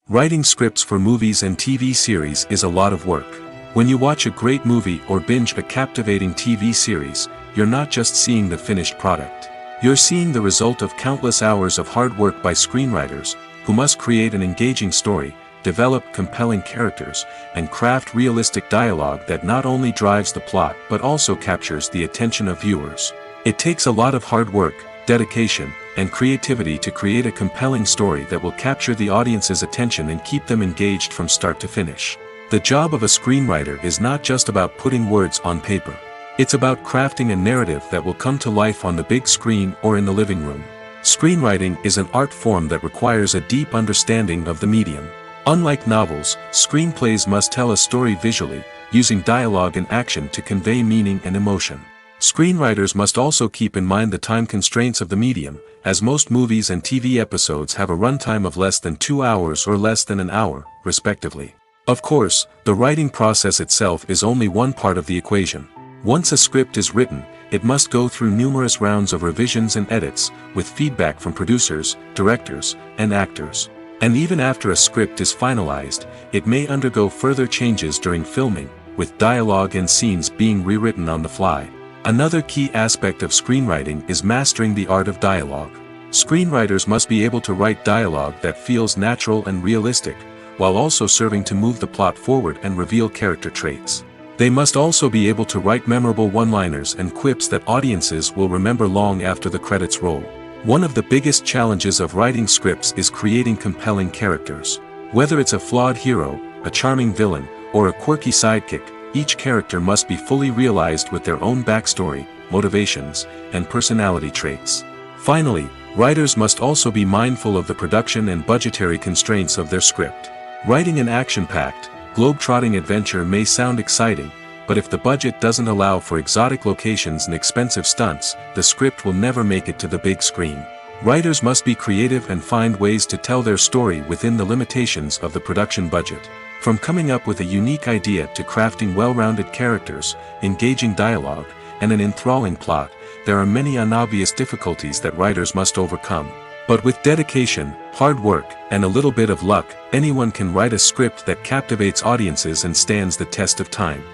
A: Writing scripts for movies and TV series is a lot of work. When you watch a great movie or binge a captivating TV series, you're not just seeing the finished product. You're seeing the result of countless hours of hard work by screenwriters, who must create an engaging story, develop compelling characters, and craft realistic dialogue that not only drives the plot but also captures the attention of viewers. It takes a lot of hard work, dedication, and creativity to create a compelling story that will capture the audience's attention and keep them engaged from start to finish. The job of a screenwriter is not just about putting words on paper. It's about crafting a narrative that will come to life on the big screen or in the living room. Screenwriting is an art form that requires a deep understanding of the medium. Unlike novels, screenplays must tell a story visually, using dialogue and action to convey meaning and emotion. Screenwriters must also keep in mind the time constraints of the medium, as most movies and TV episodes have a runtime of less than 2 hours or less than an hour, respectively. Of course, the writing process itself is only one part of the equation. Once a script is written, it must go through numerous rounds of revisions and edits, with feedback from producers, directors, and actors. And even after a script is finalized, it may undergo further changes during filming, with dialogue and scenes being rewritten on the fly. Another key aspect of screenwriting is mastering the art of dialogue. Screenwriters must be able to write dialogue that feels natural and realistic, while also serving to move the plot forward and reveal character traits. They must also be able to write memorable one-liners and quips that audiences will remember long after the credits roll. One of the biggest challenges of writing scripts is creating compelling characters. Whether it's a flawed hero, a charming villain, or a quirky sidekick, each character must be fully realized with their own backstory, motivations, and personality traits. Finally, writers must also be mindful of the production and budgetary constraints of their script. Writing an action-packed, globe-trotting adventure may sound exciting, but if the budget doesn't allow for exotic locations and expensive stunts, the script will never make it to the big screen. Writers must be creative and find ways to tell their story within the limitations of the production budget. From coming up with a unique idea to crafting well-rounded characters, engaging dialogue, and an enthralling plot, there are many unobvious difficulties that writers must overcome. But with dedication, hard work, and a little bit of luck, anyone can write a script that captivates audiences and stands the test of time.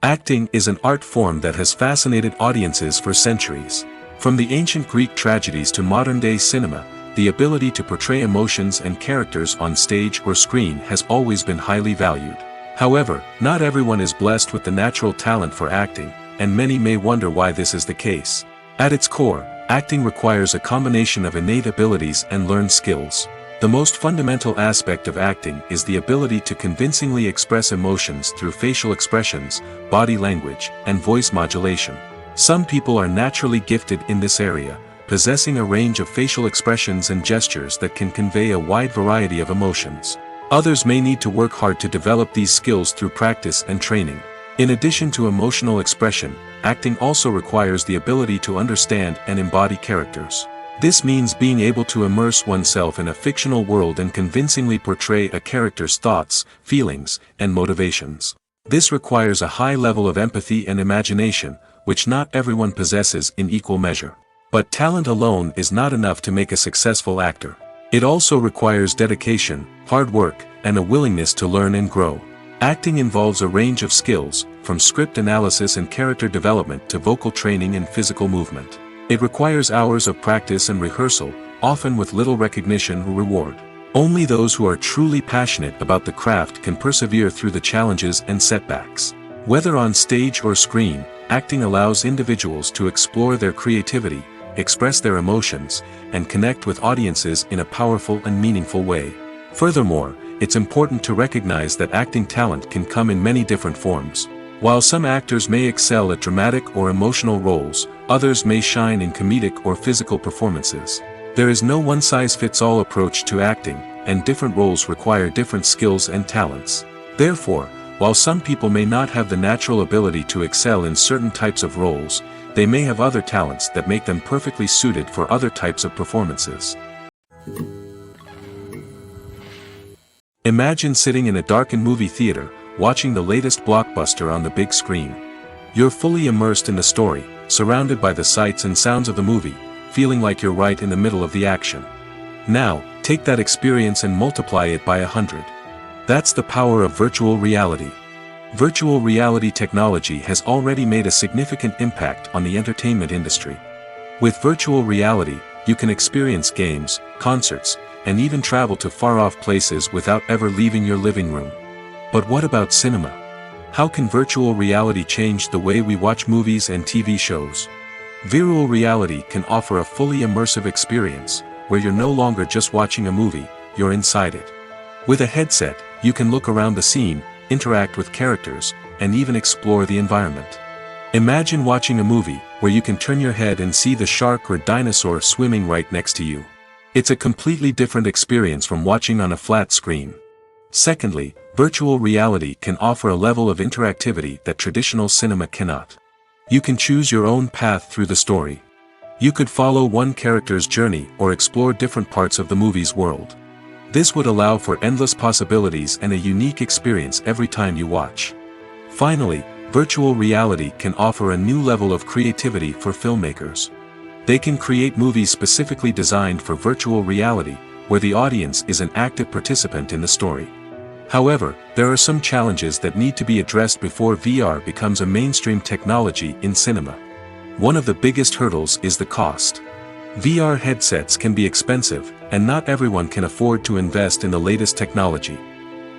A: Acting is an art form that has fascinated audiences for centuries. From the ancient Greek tragedies to modern-day cinema, the ability to portray emotions and characters on stage or screen has always been highly valued. However, not everyone is blessed with the natural talent for acting, and many may wonder why this is the case. At its core, acting requires a combination of innate abilities and learned skills. The most fundamental aspect of acting is the ability to convincingly express emotions through facial expressions, body language, and voice modulation. Some people are naturally gifted in this area, possessing a range of facial expressions and gestures that can convey a wide variety of emotions. Others may need to work hard to develop these skills through practice and training. In addition to emotional expression, acting also requires the ability to understand and embody characters. This means being able to immerse oneself in a fictional world and convincingly portray a character's thoughts, feelings, and motivations. This requires a high level of empathy and imagination, which not everyone possesses in equal measure. But talent alone is not enough to make a successful actor. It also requires dedication, hard work, and a willingness to learn and grow. Acting involves a range of skills, from script analysis and character development to vocal training and physical movement. It requires hours of practice and rehearsal, often with little recognition or reward. Only those who are truly passionate about the craft can persevere through the challenges and setbacks. Whether on stage or screen, acting allows individuals to explore their creativity, express their emotions, and connect with audiences in a powerful and meaningful way. Furthermore, it's important to recognize that acting talent can come in many different forms. While some actors may excel at dramatic or emotional roles, others may shine in comedic or physical performances. There is no one-size-fits-all approach to acting, and different roles require different skills and talents. Therefore, while some people may not have the natural ability to excel in certain types of roles, they may have other talents that make them perfectly suited for other types of performances. Imagine sitting in a darkened movie theater, watching the latest blockbuster on the big screen. You're fully immersed in the story, surrounded by the sights and sounds of the movie, feeling like you're right in the middle of the action. Now, take that experience and multiply it by 100. That's the power of virtual reality. Virtual reality technology has already made a significant impact on the entertainment industry. With virtual reality, you can experience games, concerts, and even travel to far-off places without ever leaving your living room. But what about cinema? How can virtual reality change the way we watch movies and TV shows? Virtual reality can offer a fully immersive experience, where you're no longer just watching a movie, you're inside it. With a headset, you can look around the scene, interact with characters, and even explore the environment. Imagine watching a movie, where you can turn your head and see the shark or dinosaur swimming right next to you. It's a completely different experience from watching on a flat screen. Secondly, virtual reality can offer a level of interactivity that traditional cinema cannot. You can choose your own path through the story. You could follow one character's journey or explore different parts of the movie's world. This would allow for endless possibilities and a unique experience every time you watch. Finally, virtual reality can offer a new level of creativity for filmmakers. They can create movies specifically designed for virtual reality, where the audience is an active participant in the story. However, there are some challenges that need to be addressed before VR becomes a mainstream technology in cinema. One of the biggest hurdles is the cost. VR headsets can be expensive, and not everyone can afford to invest in the latest technology.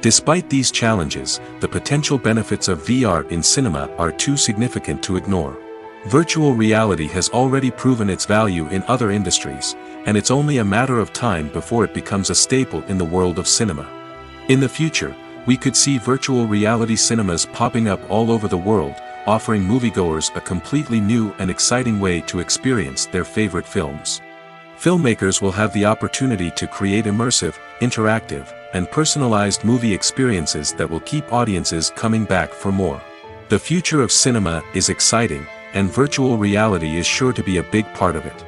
A: Despite these challenges, the potential benefits of VR in cinema are too significant to ignore. Virtual reality has already proven its value in other industries, and it's only a matter of time before it becomes a staple in the world of cinema. In the future, we could see virtual reality cinemas popping up all over the world, offering moviegoers a completely new and exciting way to experience their favorite films. Filmmakers will have the opportunity to create immersive, interactive, and personalized movie experiences that will keep audiences coming back for more. The future of cinema is exciting, and virtual reality is sure to be a big part of it.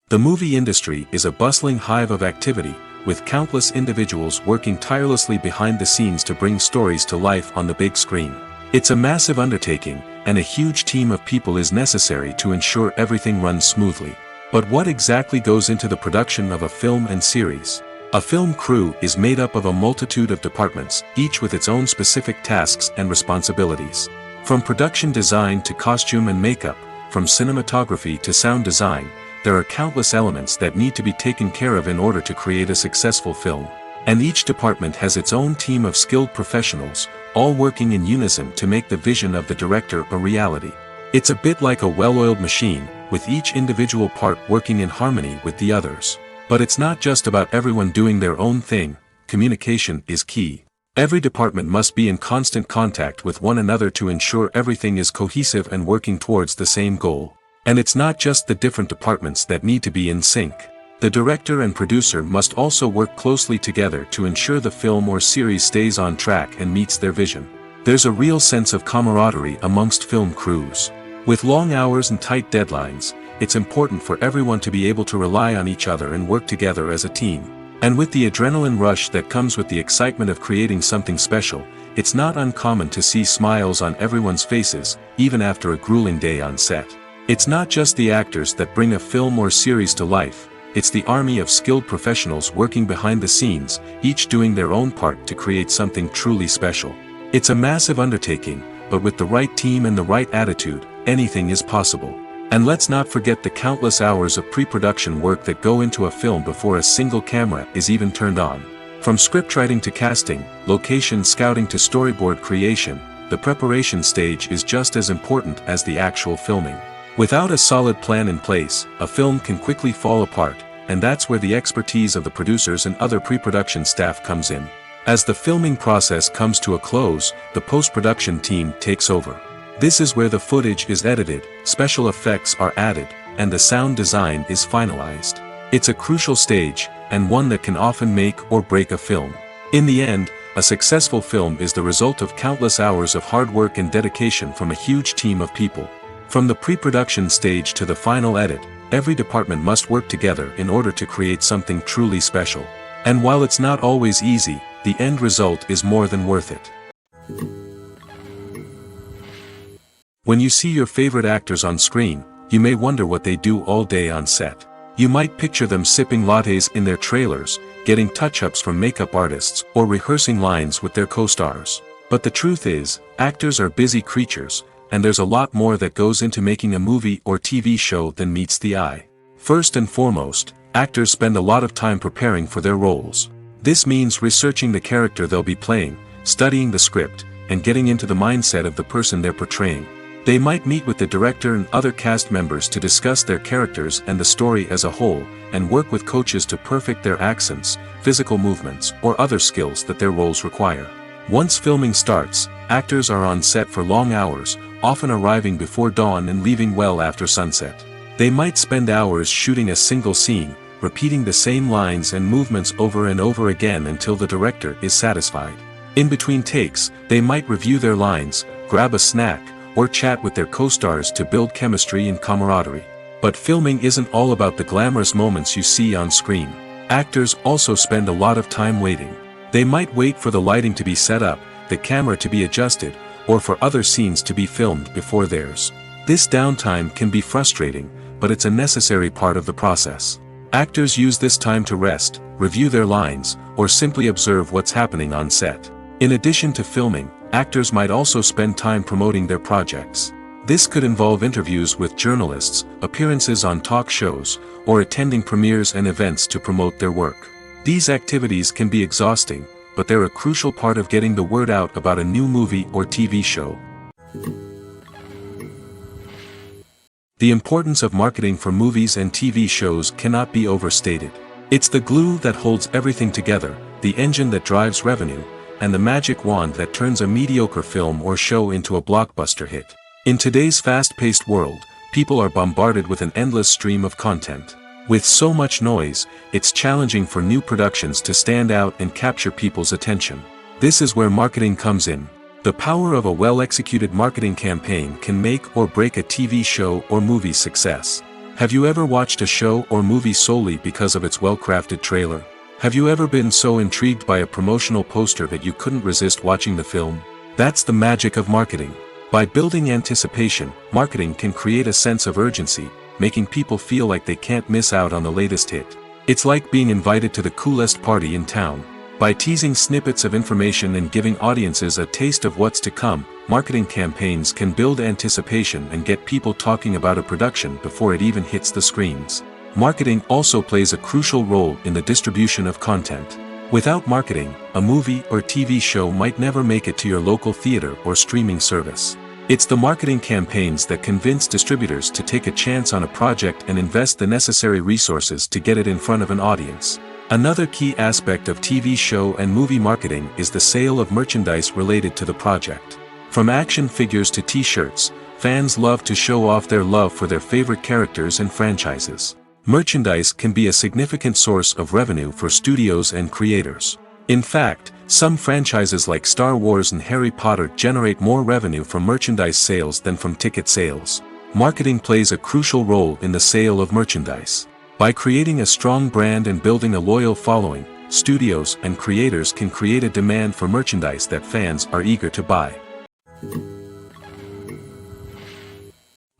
A: The movie industry is a bustling hive of activity, with countless individuals working tirelessly behind the scenes to bring stories to life on the big screen. It's a massive undertaking, and a huge team of people is necessary to ensure everything runs smoothly. But what exactly goes into the production of a film and series? A film crew is made up of a multitude of departments, each with its own specific tasks and responsibilities. From production design to costume and makeup, from cinematography to sound design, there are countless elements that need to be taken care of in order to create a successful film. And each department has its own team of skilled professionals, all working in unison to make the vision of the director a reality. It's a bit like a well-oiled machine, with each individual part working in harmony with the others. But it's not just about everyone doing their own thing. Communication is key. Every department must be in constant contact with one another to ensure everything is cohesive and working towards the same goal. And it's not just the different departments that need to be in sync. The director and producer must also work closely together to ensure the film or series stays on track and meets their vision. There's a real sense of camaraderie amongst film crews. With long hours and tight deadlines, it's important for everyone to be able to rely on each other and work together as a team. And with the adrenaline rush that comes with the excitement of creating something special, it's not uncommon to see smiles on everyone's faces, even after a grueling day on set. It's not just the actors that bring a film or series to life, it's the army of skilled professionals working behind the scenes, each doing their own part to create something truly special. It's a massive undertaking, but with the right team and the right attitude, anything is possible. And let's not forget the countless hours of pre-production work that go into a film before a single camera is even turned on. From scriptwriting to casting, location scouting to storyboard creation, the preparation stage is just as important as the actual filming. Without a solid plan in place, a film can quickly fall apart, and that's where the expertise of the producers and other pre-production staff comes in. As the filming process comes to a close, the post-production team takes over. This is where the footage is edited, special effects are added, and the sound design is finalized. It's a crucial stage, and one that can often make or break a film. In the end, a successful film is the result of countless hours of hard work and dedication from a huge team of people. From the pre-production stage to the final edit, every department must work together in order to create something truly special. And while it's not always easy, the end result is more than worth it. When you see your favorite actors on screen, you may wonder what they do all day on set. You might picture them sipping lattes in their trailers, getting touch-ups from makeup artists, or rehearsing lines with their co-stars. But the truth is, actors are busy creatures, and there's a lot more that goes into making a movie or TV show than meets the eye. First and foremost, actors spend a lot of time preparing for their roles. This means researching the character they'll be playing, studying the script, and getting into the mindset of the person they're portraying. They might meet with the director and other cast members to discuss their characters and the story as a whole, and work with coaches to perfect their accents, physical movements, or other skills that their roles require. Once filming starts, actors are on set for long hours, often arriving before dawn and leaving well after sunset. They might spend hours shooting a single scene, repeating the same lines and movements over and over again until the director is satisfied. In between takes, they might review their lines, grab a snack, or chat with their co-stars to build chemistry and camaraderie. But filming isn't all about the glamorous moments you see on screen. Actors also spend a lot of time waiting. They might wait for the lighting to be set up, the camera to be adjusted, or for other scenes to be filmed before theirs. This downtime can be frustrating, but it's a necessary part of the process. Actors use this time to rest, review their lines, or simply observe what's happening on set. In addition to filming, actors might also spend time promoting their projects. This could involve interviews with journalists, appearances on talk shows, or attending premieres and events to promote their work. These activities can be exhausting, but they're a crucial part of getting the word out about a new movie or TV show. The importance of marketing for movies and TV shows cannot be overstated. It's the glue that holds everything together, the engine that drives revenue, and the magic wand that turns a mediocre film or show into a blockbuster hit. In today's fast-paced world, people are bombarded with an endless stream of content. With so much noise, it's challenging for new productions to stand out and capture people's attention. This is where marketing comes in. The power of a well-executed marketing campaign can make or break a TV show or movie's success. Have you ever watched a show or movie solely because of its well-crafted trailer? Have you ever been so intrigued by a promotional poster that you couldn't resist watching the film? That's the magic of marketing. By building anticipation, marketing can create a sense of urgency, making people feel like they can't miss out on the latest hit. It's like being invited to the coolest party in town. By teasing snippets of information and giving audiences a taste of what's to come, marketing campaigns can build anticipation and get people talking about a production before it even hits the screens. Marketing also plays a crucial role in the distribution of content. Without marketing, a movie or TV show might never make it to your local theater or streaming service. It's the marketing campaigns that convince distributors to take a chance on a project and invest the necessary resources to get it in front of an audience. Another key aspect of TV show and movie marketing is the sale of merchandise related to the project. From action figures to t-shirts, fans love to show off their love for their favorite characters and franchises. Merchandise can be a significant source of revenue for studios and creators. In fact, some franchises like Star Wars and Harry Potter generate more revenue from merchandise sales than from ticket sales. Marketing plays a crucial role in the sale of merchandise. By creating a strong brand and building a loyal following, studios and creators can create a demand for merchandise that fans are eager to buy.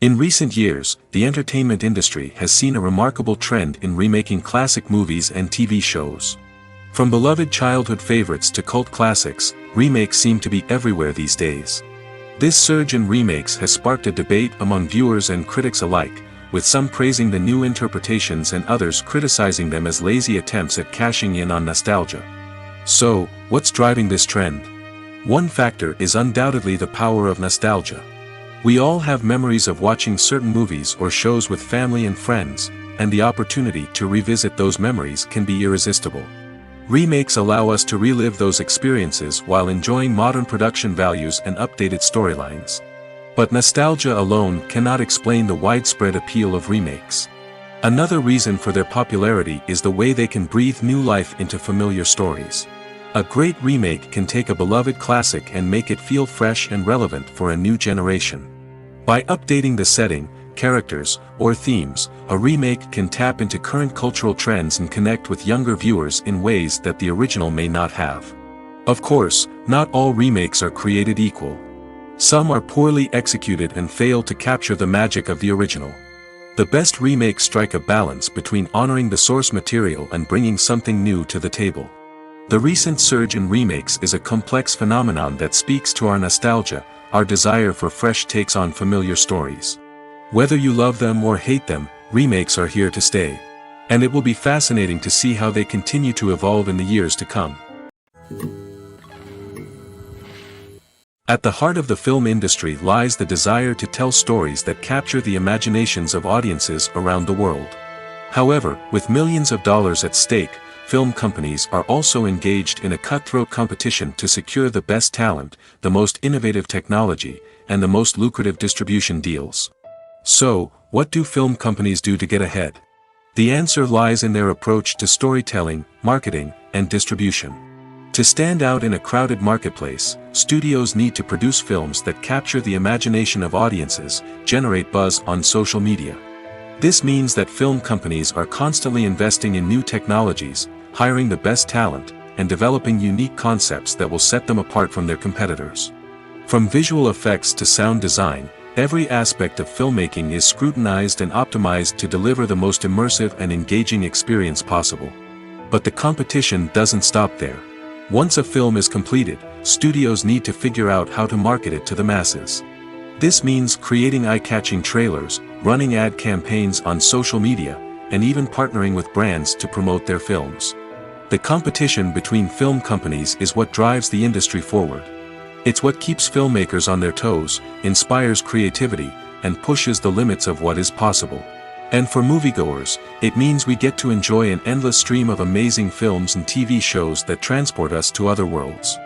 A: In recent years, the entertainment industry has seen a remarkable trend in remaking classic movies and TV shows. From beloved childhood favorites to cult classics, remakes seem to be everywhere these days. This surge in remakes has sparked a debate among viewers and critics alike, with some praising the new interpretations and others criticizing them as lazy attempts at cashing in on nostalgia. So, what's driving this trend? One factor is undoubtedly the power of nostalgia. We all have memories of watching certain movies or shows with family and friends, and the opportunity to revisit those memories can be irresistible. Remakes allow us to relive those experiences while enjoying modern production values and updated storylines. But nostalgia alone cannot explain the widespread appeal of remakes. Another reason for their popularity is the way they can breathe new life into familiar stories. A great remake can take a beloved classic and make it feel fresh and relevant for a new generation. By updating the setting, characters, or themes, a remake can tap into current cultural trends and connect with younger viewers in ways that the original may not have. Of course, not all remakes are created equal. Some are poorly executed and fail to capture the magic of the original. The best remakes strike a balance between honoring the source material and bringing something new to the table. The recent surge in remakes is a complex phenomenon that speaks to our nostalgia, our desire for fresh takes on familiar stories. Whether you love them or hate them, remakes are here to stay. And it will be fascinating to see how they continue to evolve in the years to come. At the heart of the film industry lies the desire to tell stories that capture the imaginations of audiences around the world. However, with millions of dollars at stake, film companies are also engaged in a cutthroat competition to secure the best talent, the most innovative technology, and the most lucrative distribution deals. So, what do film companies do to get ahead? The answer lies in their approach to storytelling, marketing, and distribution. To stand out in a crowded marketplace, studios need to produce films that capture the imagination of audiences, generate buzz on social media. This means that film companies are constantly investing in new technologies, hiring the best talent, and developing unique concepts that will set them apart from their competitors. From visual effects to sound design, every aspect of filmmaking is scrutinized and optimized to deliver the most immersive and engaging experience possible. But the competition doesn't stop there. Once a film is completed, studios need to figure out how to market it to the masses. This means creating eye-catching trailers, running ad campaigns on social media, and even partnering with brands to promote their films. The competition between film companies is what drives the industry forward. It's what keeps filmmakers on their toes, inspires creativity, and pushes the limits of what is possible. And for moviegoers, it means we get to enjoy an endless stream of amazing films and TV shows that transport us to other worlds.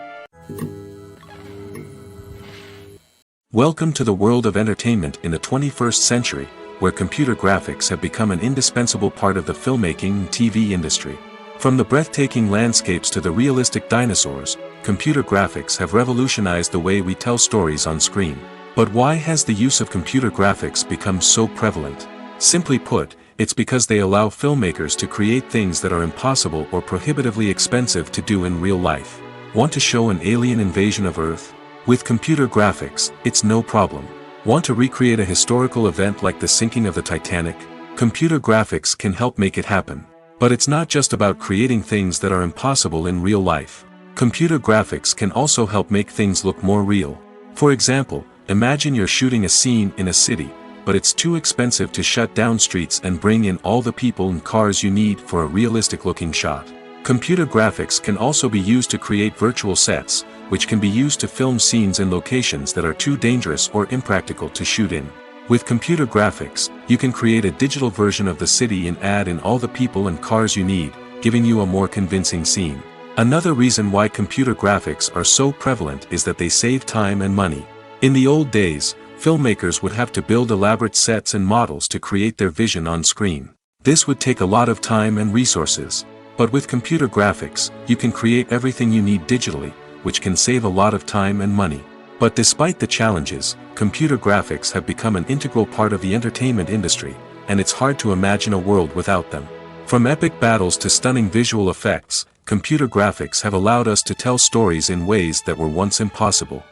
A: Welcome to the world of entertainment in the 21st century, where computer graphics have become an indispensable part of the filmmaking and TV industry. From the breathtaking landscapes to the realistic dinosaurs, computer graphics have revolutionized the way we tell stories on screen. But why has the use of computer graphics become so prevalent? Simply put, it's because they allow filmmakers to create things that are impossible or prohibitively expensive to do in real life. Want to show an alien invasion of Earth? With computer graphics, it's no problem. Want to recreate a historical event like the sinking of the Titanic? Computer graphics can help make it happen. But it's not just about creating things that are impossible in real life. Computer graphics can also help make things look more real. For example, imagine you're shooting a scene in a city, but it's too expensive to shut down streets and bring in all the people and cars you need for a realistic-looking shot. Computer graphics can also be used to create virtual sets, which can be used to film scenes in locations that are too dangerous or impractical to shoot in. With computer graphics, you can create a digital version of the city and add in all the people and cars you need, giving you a more convincing scene. Another reason why computer graphics are so prevalent is that they save time and money. In the old days, filmmakers would have to build elaborate sets and models to create their vision on screen. This would take a lot of time and resources. But with computer graphics, you can create everything you need digitally, which can save a lot of time and money. But despite the challenges, computer graphics have become an integral part of the entertainment industry, and it's hard to imagine a world without them. From epic battles to stunning visual effects, computer graphics have allowed us to tell stories in ways that were once impossible.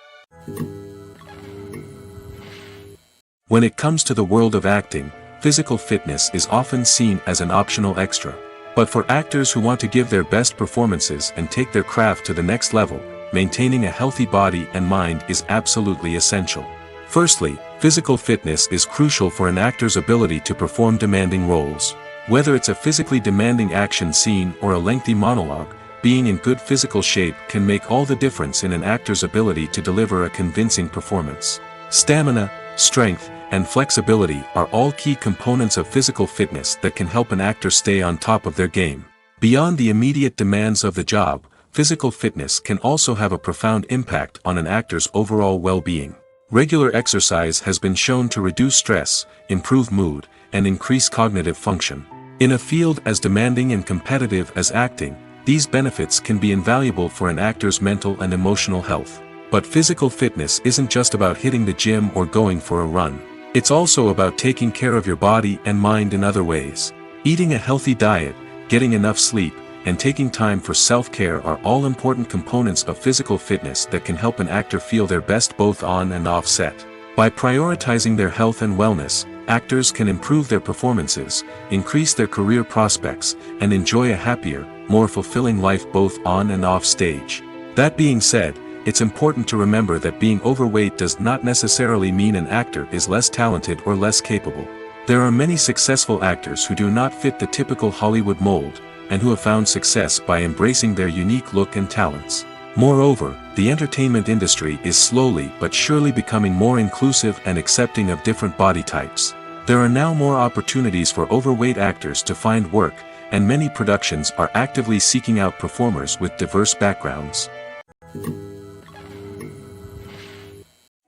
A: When it comes to the world of acting, physical fitness is often seen as an optional extra. But for actors who want to give their best performances and take their craft to the next level, maintaining a healthy body and mind is absolutely essential. Firstly, physical fitness is crucial for an actor's ability to perform demanding roles. Whether it's a physically demanding action scene or a lengthy monologue, being in good physical shape can make all the difference in an actor's ability to deliver a convincing performance. Stamina, strength, and flexibility are all key components of physical fitness that can help an actor stay on top of their game. Beyond the immediate demands of the job, physical fitness can also have a profound impact on an actor's overall well-being. Regular exercise has been shown to reduce stress, improve mood, and increase cognitive function. In a field as demanding and competitive as acting, these benefits can be invaluable for an actor's mental and emotional health. But physical fitness isn't just about hitting the gym or going for a run. It's also about taking care of your body and mind in other ways. Eating a healthy diet, getting enough sleep, and taking time for self-care are all important components of physical fitness that can help an actor feel their best both on and off set. By prioritizing their health and wellness, actors can improve their performances, increase their career prospects, and enjoy a happier, more fulfilling life both on and off stage. That being said, it's important to remember that being overweight does not necessarily mean an actor is less talented or less capable. There are many successful actors who do not fit the typical Hollywood mold, and who have found success by embracing their unique look and talents. Moreover, the entertainment industry is slowly but surely becoming more inclusive and accepting of different body types. There are now more opportunities for overweight actors to find work, and many productions are actively seeking out performers with diverse backgrounds.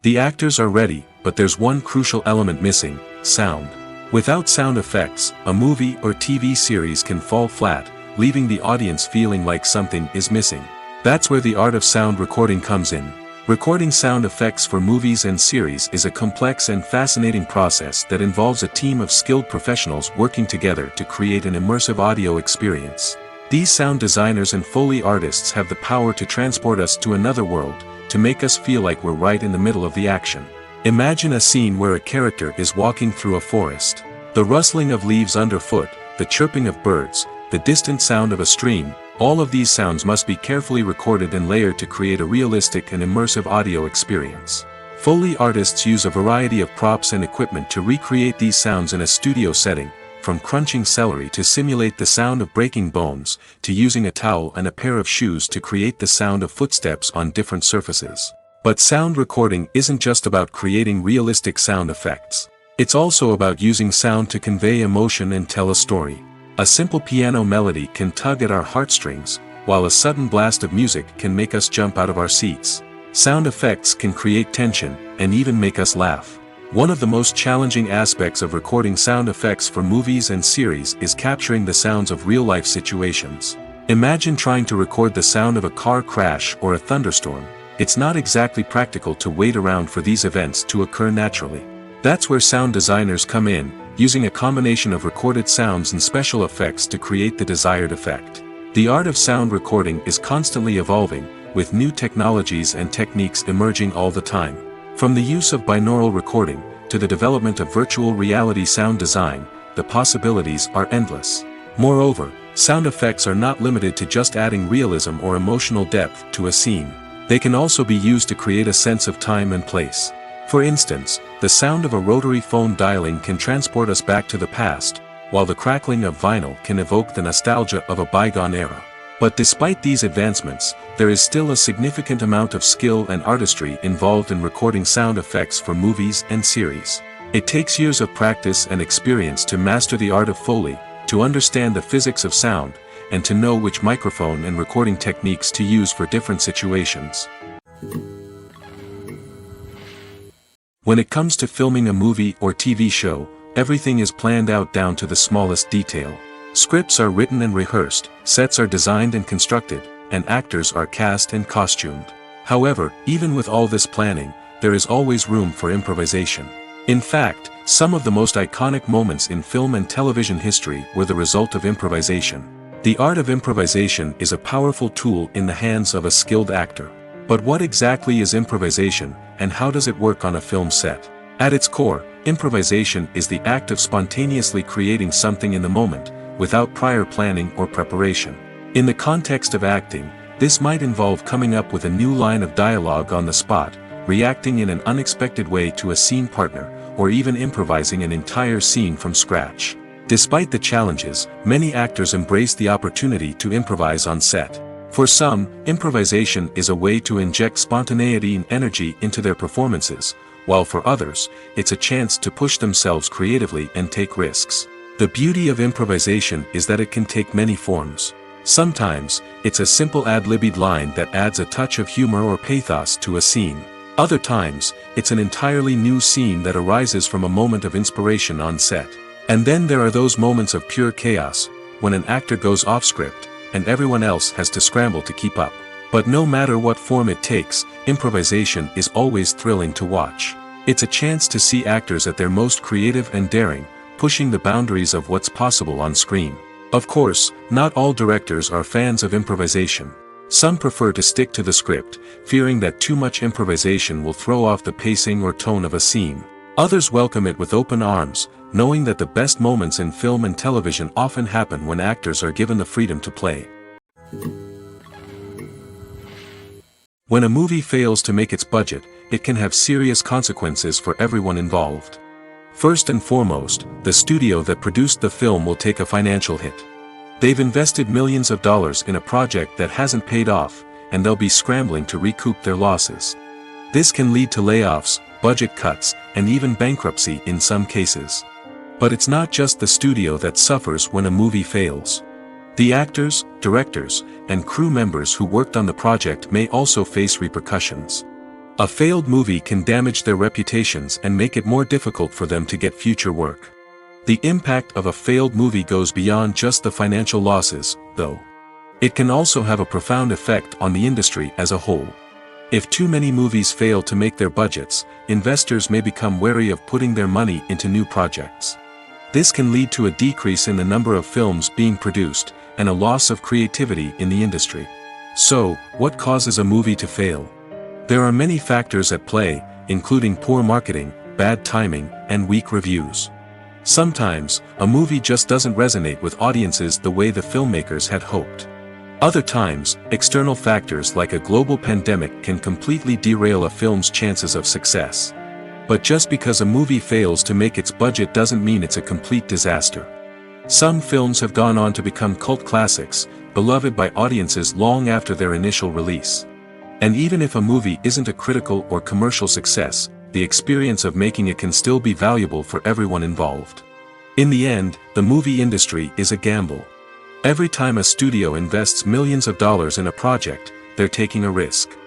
A: The actors are ready, but there's one crucial element missing: sound. Without sound effects, a movie or TV series can fall flat, leaving the audience feeling like something is missing. That's where the art of sound recording comes in. Recording sound effects for movies and series is a complex and fascinating process that involves a team of skilled professionals working together to create an immersive audio experience. These sound designers and Foley artists have the power to transport us to another world, to make us feel like we're right in the middle of the action. Imagine a scene where a character is walking through a forest. The rustling of leaves underfoot, the chirping of birds, the distant sound of a stream, all of these sounds must be carefully recorded and layered to create a realistic and immersive audio experience. Foley artists use a variety of props and equipment to recreate these sounds in a studio setting, from crunching celery to simulate the sound of breaking bones, to using a towel and a pair of shoes to create the sound of footsteps on different surfaces. But sound recording isn't just about creating realistic sound effects. It's also about using sound to convey emotion and tell a story. A simple piano melody can tug at our heartstrings, while a sudden blast of music can make us jump out of our seats. Sound effects can create tension, and even make us laugh. One of the most challenging aspects of recording sound effects for movies and series is capturing the sounds of real-life situations. Imagine trying to record the sound of a car crash or a thunderstorm. It's not exactly practical to wait around for these events to occur naturally. That's where sound designers come in, using a combination of recorded sounds and special effects to create the desired effect. The art of sound recording is constantly evolving, with new technologies and techniques emerging all the time. From the use of binaural recording, to the development of virtual reality sound design, the possibilities are endless. Moreover, sound effects are not limited to just adding realism or emotional depth to a scene. They can also be used to create a sense of time and place. For instance, the sound of a rotary phone dialing can transport us back to the past, while the crackling of vinyl can evoke the nostalgia of a bygone era. But despite these advancements, there is still a significant amount of skill and artistry involved in recording sound effects for movies and series. It takes years of practice and experience to master the art of Foley, to understand the physics of sound, and to know which microphone and recording techniques to use for different situations. When it comes to filming a movie or TV show, everything is planned out down to the smallest detail. Scripts are written and rehearsed, sets are designed and constructed, and actors are cast and costumed. However, even with all this planning, there is always room for improvisation. In fact, some of the most iconic moments in film and television history were the result of improvisation. The art of improvisation is a powerful tool in the hands of a skilled actor. But what exactly is improvisation, and how does it work on a film set? At its core, improvisation is the act of spontaneously creating something in the moment, without prior planning or preparation. In the context of acting, this might involve coming up with a new line of dialogue on the spot, reacting in an unexpected way to a scene partner, or even improvising an entire scene from scratch. Despite the challenges, many actors embrace the opportunity to improvise on set. For some, improvisation is a way to inject spontaneity and energy into their performances, while for others, it's a chance to push themselves creatively and take risks. The beauty of improvisation is that it can take many forms. Sometimes, it's a simple ad-libbed line that adds a touch of humor or pathos to a scene. Other times, it's an entirely new scene that arises from a moment of inspiration on set. And then there are those moments of pure chaos, when an actor goes off script, and everyone else has to scramble to keep up. But no matter what form it takes, improvisation is always thrilling to watch. It's a chance to see actors at their most creative and daring, pushing the boundaries of what's possible on screen. Of course, not all directors are fans of improvisation. Some prefer to stick to the script, fearing that too much improvisation will throw off the pacing or tone of a scene. Others welcome it with open arms, knowing that the best moments in film and television often happen when actors are given the freedom to play. When a movie fails to make its budget, it can have serious consequences for everyone involved. First and foremost, the studio that produced the film will take a financial hit. They've invested millions of dollars in a project that hasn't paid off, and they'll be scrambling to recoup their losses. This can lead to layoffs, budget cuts, and even bankruptcy in some cases. But it's not just the studio that suffers when a movie fails. The actors, directors, and crew members who worked on the project may also face repercussions. A failed movie can damage their reputations and make it more difficult for them to get future work. The impact of a failed movie goes beyond just the financial losses, though. It can also have a profound effect on the industry as a whole. If too many movies fail to make their budgets, investors may become wary of putting their money into new projects. This can lead to a decrease in the number of films being produced, and a loss of creativity in the industry. So, what causes a movie to fail? There are many factors at play, including poor marketing, bad timing, and weak reviews. Sometimes, a movie just doesn't resonate with audiences the way the filmmakers had hoped. Other times, external factors like a global pandemic can completely derail a film's chances of success. But just because a movie fails to make its budget doesn't mean it's a complete disaster. Some films have gone on to become cult classics, beloved by audiences long after their initial release. And even if a movie isn't a critical or commercial success, the experience of making it can still be valuable for everyone involved. In the end, the movie industry is a gamble. Every time a studio invests millions of dollars in a project, they're taking a risk.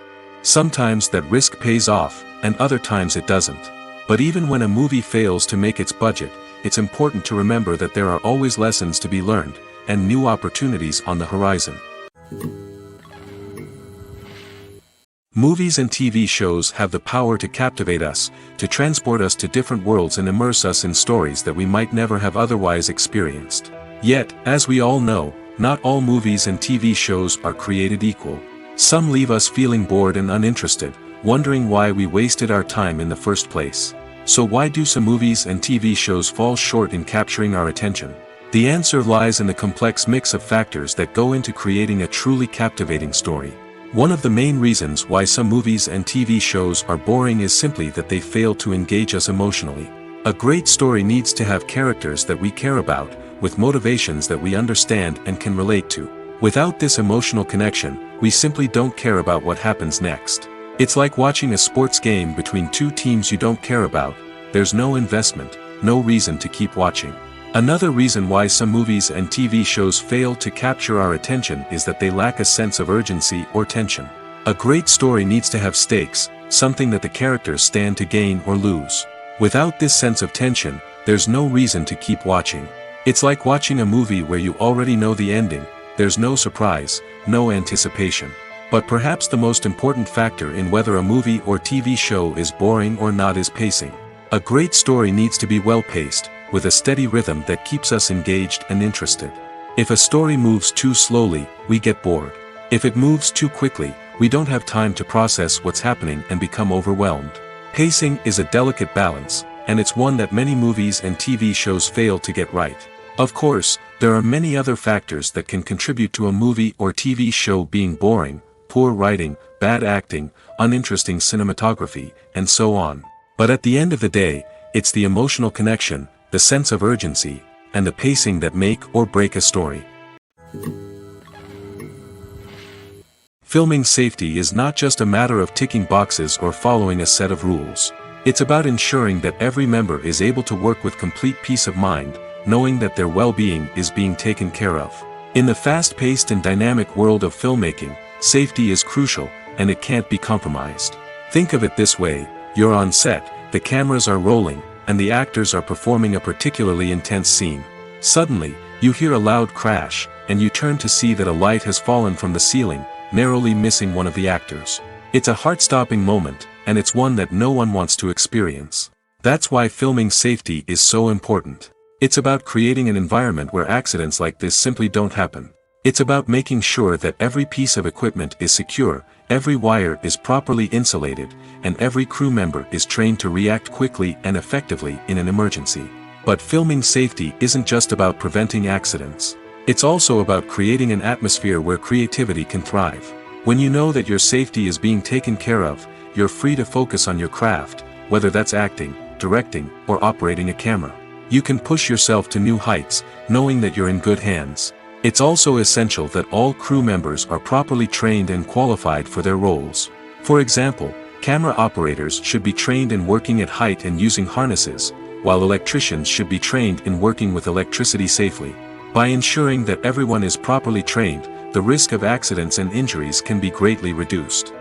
A: Sometimes that risk pays off, and other times it doesn't. But even when a movie fails to make its budget, it's important to remember that there are always lessons to be learned, and new opportunities on the horizon. Movies and TV shows have the power to captivate us, to transport us to different worlds and immerse us in stories that we might never have otherwise experienced. Yet, as we all know, not all movies and TV shows are created equal. Some leave us feeling bored and uninterested, wondering why we wasted our time in the first place. So why do some movies and TV shows fall short in capturing our attention? The answer lies in the complex mix of factors that go into creating a truly captivating story. One of the main reasons why some movies and TV shows are boring is simply that they fail to engage us emotionally. A great story needs to have characters that we care about, with motivations that we understand and can relate to. Without this emotional connection, we simply don't care about what happens next. It's like watching a sports game between two teams you don't care about. There's no investment, no reason to keep watching. Another reason why some movies and TV shows fail to capture our attention is that they lack a sense of urgency or tension. A great story needs to have stakes, something that the characters stand to gain or lose. Without this sense of tension, there's no reason to keep watching. It's like watching a movie where you already know the ending. There's no surprise, no anticipation. But perhaps the most important factor in whether a movie or TV show is boring or not is pacing. A great story needs to be well-paced, with a steady rhythm that keeps us engaged and interested. If a story moves too slowly, we get bored. If it moves too quickly, we don't have time to process what's happening and become overwhelmed. Pacing is a delicate balance, and it's one that many movies and TV shows fail to get right. Of course, there are many other factors that can contribute to a movie or TV show being boring: poor writing, bad acting, uninteresting cinematography, and so on. But at the end of the day, it's the emotional connection, the sense of urgency, and the pacing that make or break a story. Filming safety is not just a matter of ticking boxes or following a set of rules. It's about ensuring that every member is able to work with complete peace of mind, knowing that their well-being is being taken care of. In the fast-paced and dynamic world of filmmaking, safety is crucial, and it can't be compromised. Think of it this way: you're on set, the cameras are rolling, and the actors are performing a particularly intense scene. Suddenly, you hear a loud crash, and you turn to see that a light has fallen from the ceiling, narrowly missing one of the actors. It's a heart-stopping moment, and it's one that no one wants to experience. That's why filming safety is so important. It's about creating an environment where accidents like this simply don't happen. It's about making sure that every piece of equipment is secure, every wire is properly insulated, and every crew member is trained to react quickly and effectively in an emergency. But filming safety isn't just about preventing accidents. It's also about creating an atmosphere where creativity can thrive. When you know that your safety is being taken care of, you're free to focus on your craft, whether that's acting, directing, or operating a camera. You can push yourself to new heights, knowing that you're in good hands. It's also essential that all crew members are properly trained and qualified for their roles. For example, camera operators should be trained in working at height and using harnesses, while electricians should be trained in working with electricity safely. By ensuring that everyone is properly trained, the risk of accidents and injuries can be greatly reduced.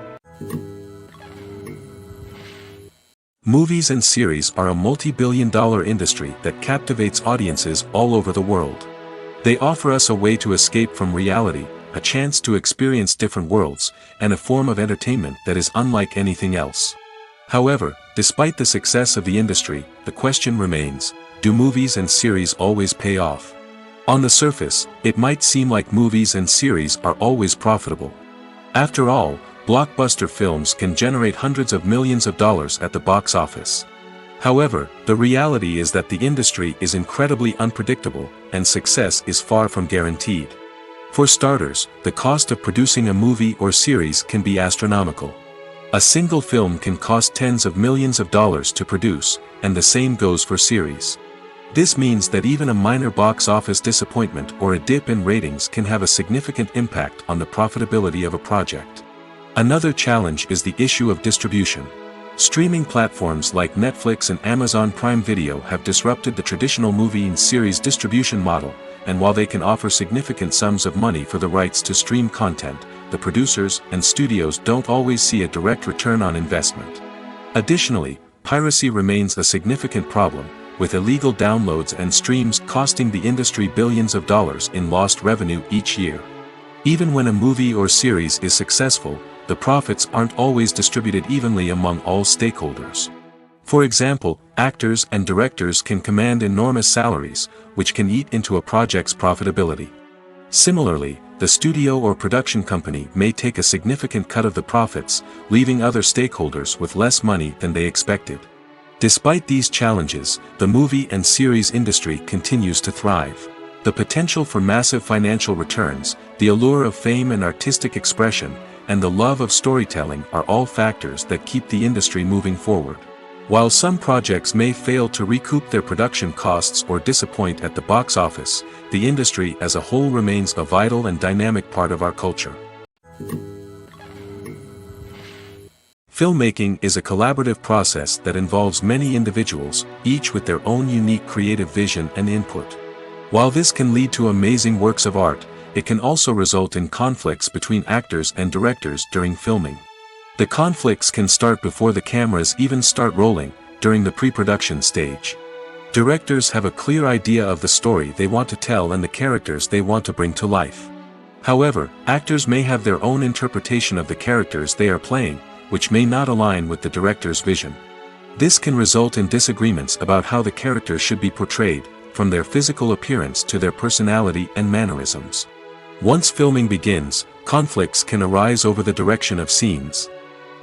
A: Movies and series are a multi-billion-dollar industry that captivates audiences all over the world. They offer us a way to escape from reality, a chance to experience different worlds, and a form of entertainment that is unlike anything else. However, despite the success of the industry, the question remains: do movies and series always pay off? On the surface, it might seem like movies and series are always profitable. After all, blockbuster films can generate hundreds of millions of dollars at the box office. However, the reality is that the industry is incredibly unpredictable, and success is far from guaranteed. For starters, the cost of producing a movie or series can be astronomical. A single film can cost tens of millions of dollars to produce, and the same goes for series. This means that even a minor box office disappointment or a dip in ratings can have a significant impact on the profitability of a project. Another challenge is the issue of distribution. Streaming platforms like Netflix and Amazon Prime Video have disrupted the traditional movie and series distribution model, and while they can offer significant sums of money for the rights to stream content, the producers and studios don't always see a direct return on investment. Additionally, piracy remains a significant problem, with illegal downloads and streams costing the industry billions of dollars in lost revenue each year. Even when a movie or series is successful, the profits aren't always distributed evenly among all stakeholders. For example, actors and directors can command enormous salaries, which can eat into a project's profitability. Similarly, the studio or production company may take a significant cut of the profits, leaving other stakeholders with less money than they expected. Despite these challenges, the movie and series industry continues to thrive. The potential for massive financial returns, the allure of fame and artistic expression, and the love of storytelling are all factors that keep the industry moving forward. While some projects may fail to recoup their production costs or disappoint at the box office, the industry as a whole remains a vital and dynamic part of our culture. Filmmaking is a collaborative process that involves many individuals, each with their own unique creative vision and input. While this can lead to amazing works of art, it can also result in conflicts between actors and directors during filming. The conflicts can start before the cameras even start rolling, during the pre-production stage. Directors have a clear idea of the story they want to tell and the characters they want to bring to life. However, actors may have their own interpretation of the characters they are playing, which may not align with the director's vision. This can result in disagreements about how the characters should be portrayed, from their physical appearance to their personality and mannerisms. Once filming begins, conflicts can arise over the direction of scenes.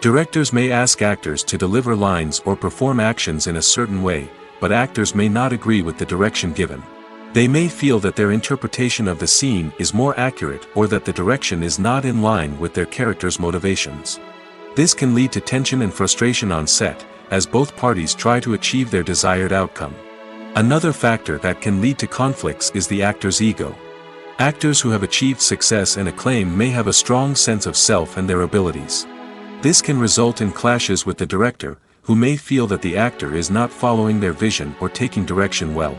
A: Directors may ask actors to deliver lines or perform actions in a certain way, but actors may not agree with the direction given. They may feel that their interpretation of the scene is more accurate or that the direction is not in line with their character's motivations. This can lead to tension and frustration on set, as both parties try to achieve their desired outcome. Another factor that can lead to conflicts is the actor's ego. Actors who have achieved success and acclaim may have a strong sense of self and their abilities. This can result in clashes with the director, who may feel that the actor is not following their vision or taking direction well.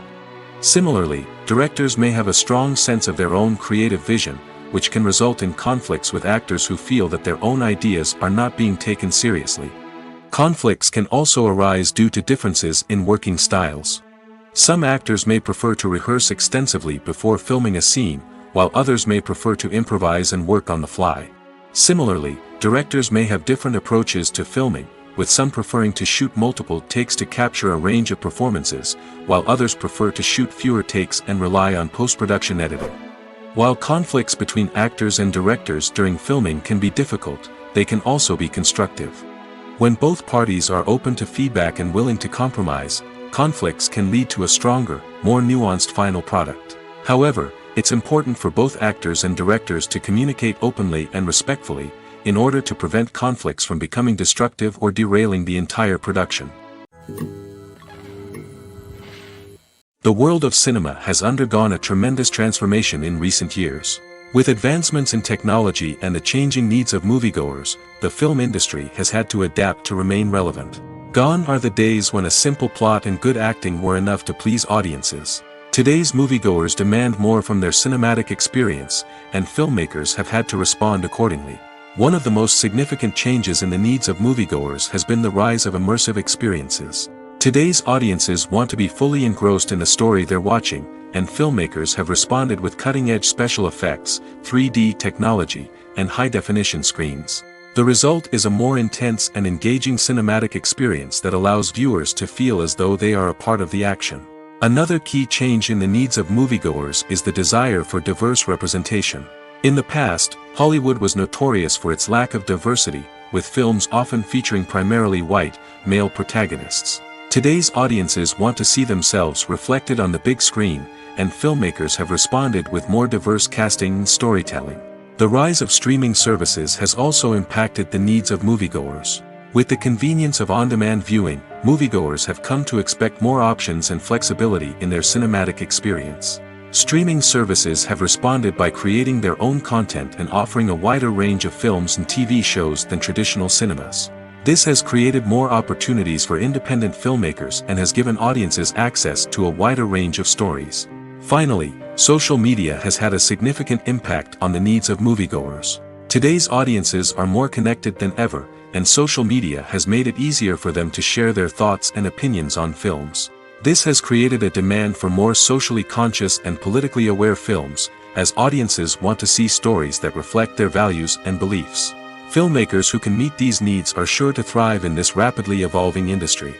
A: Similarly, directors may have a strong sense of their own creative vision, which can result in conflicts with actors who feel that their own ideas are not being taken seriously. Conflicts can also arise due to differences in working styles. Some actors may prefer to rehearse extensively before filming a scene, while others may prefer to improvise and work on the fly. Similarly, directors may have different approaches to filming, with some preferring to shoot multiple takes to capture a range of performances, while others prefer to shoot fewer takes and rely on post-production editing. While conflicts between actors and directors during filming can be difficult, they can also be constructive. When both parties are open to feedback and willing to compromise, conflicts can lead to a stronger, more nuanced final product. However, it's important for both actors and directors to communicate openly and respectfully, in order to prevent conflicts from becoming destructive or derailing the entire production. The world of cinema has undergone a tremendous transformation in recent years. With advancements in technology and the changing needs of moviegoers, the film industry has had to adapt to remain relevant. Gone are the days when a simple plot and good acting were enough to please audiences. Today's moviegoers demand more from their cinematic experience, and filmmakers have had to respond accordingly. One of the most significant changes in the needs of moviegoers has been the rise of immersive experiences. Today's audiences want to be fully engrossed in the story they're watching, and filmmakers have responded with cutting-edge special effects, 3D technology, and high-definition screens. The result is a more intense and engaging cinematic experience that allows viewers to feel as though they are a part of the action. Another key change in the needs of moviegoers is the desire for diverse representation. In the past, Hollywood was notorious for its lack of diversity, with films often featuring primarily white, male protagonists. Today's audiences want to see themselves reflected on the big screen, and filmmakers have responded with more diverse casting and storytelling. The rise of streaming services has also impacted the needs of moviegoers. With the convenience of on-demand viewing, moviegoers have come to expect more options and flexibility in their cinematic experience. Streaming services have responded by creating their own content and offering a wider range of films and TV shows than traditional cinemas. This has created more opportunities for independent filmmakers and has given audiences access to a wider range of stories. Finally, social media has had a significant impact on the needs of moviegoers. Today's audiences are more connected than ever, and social media has made it easier for them to share their thoughts and opinions on films. This has created a demand for more socially conscious and politically aware films, as audiences want to see stories that reflect their values and beliefs. Filmmakers who can meet these needs are sure to thrive in this rapidly evolving industry.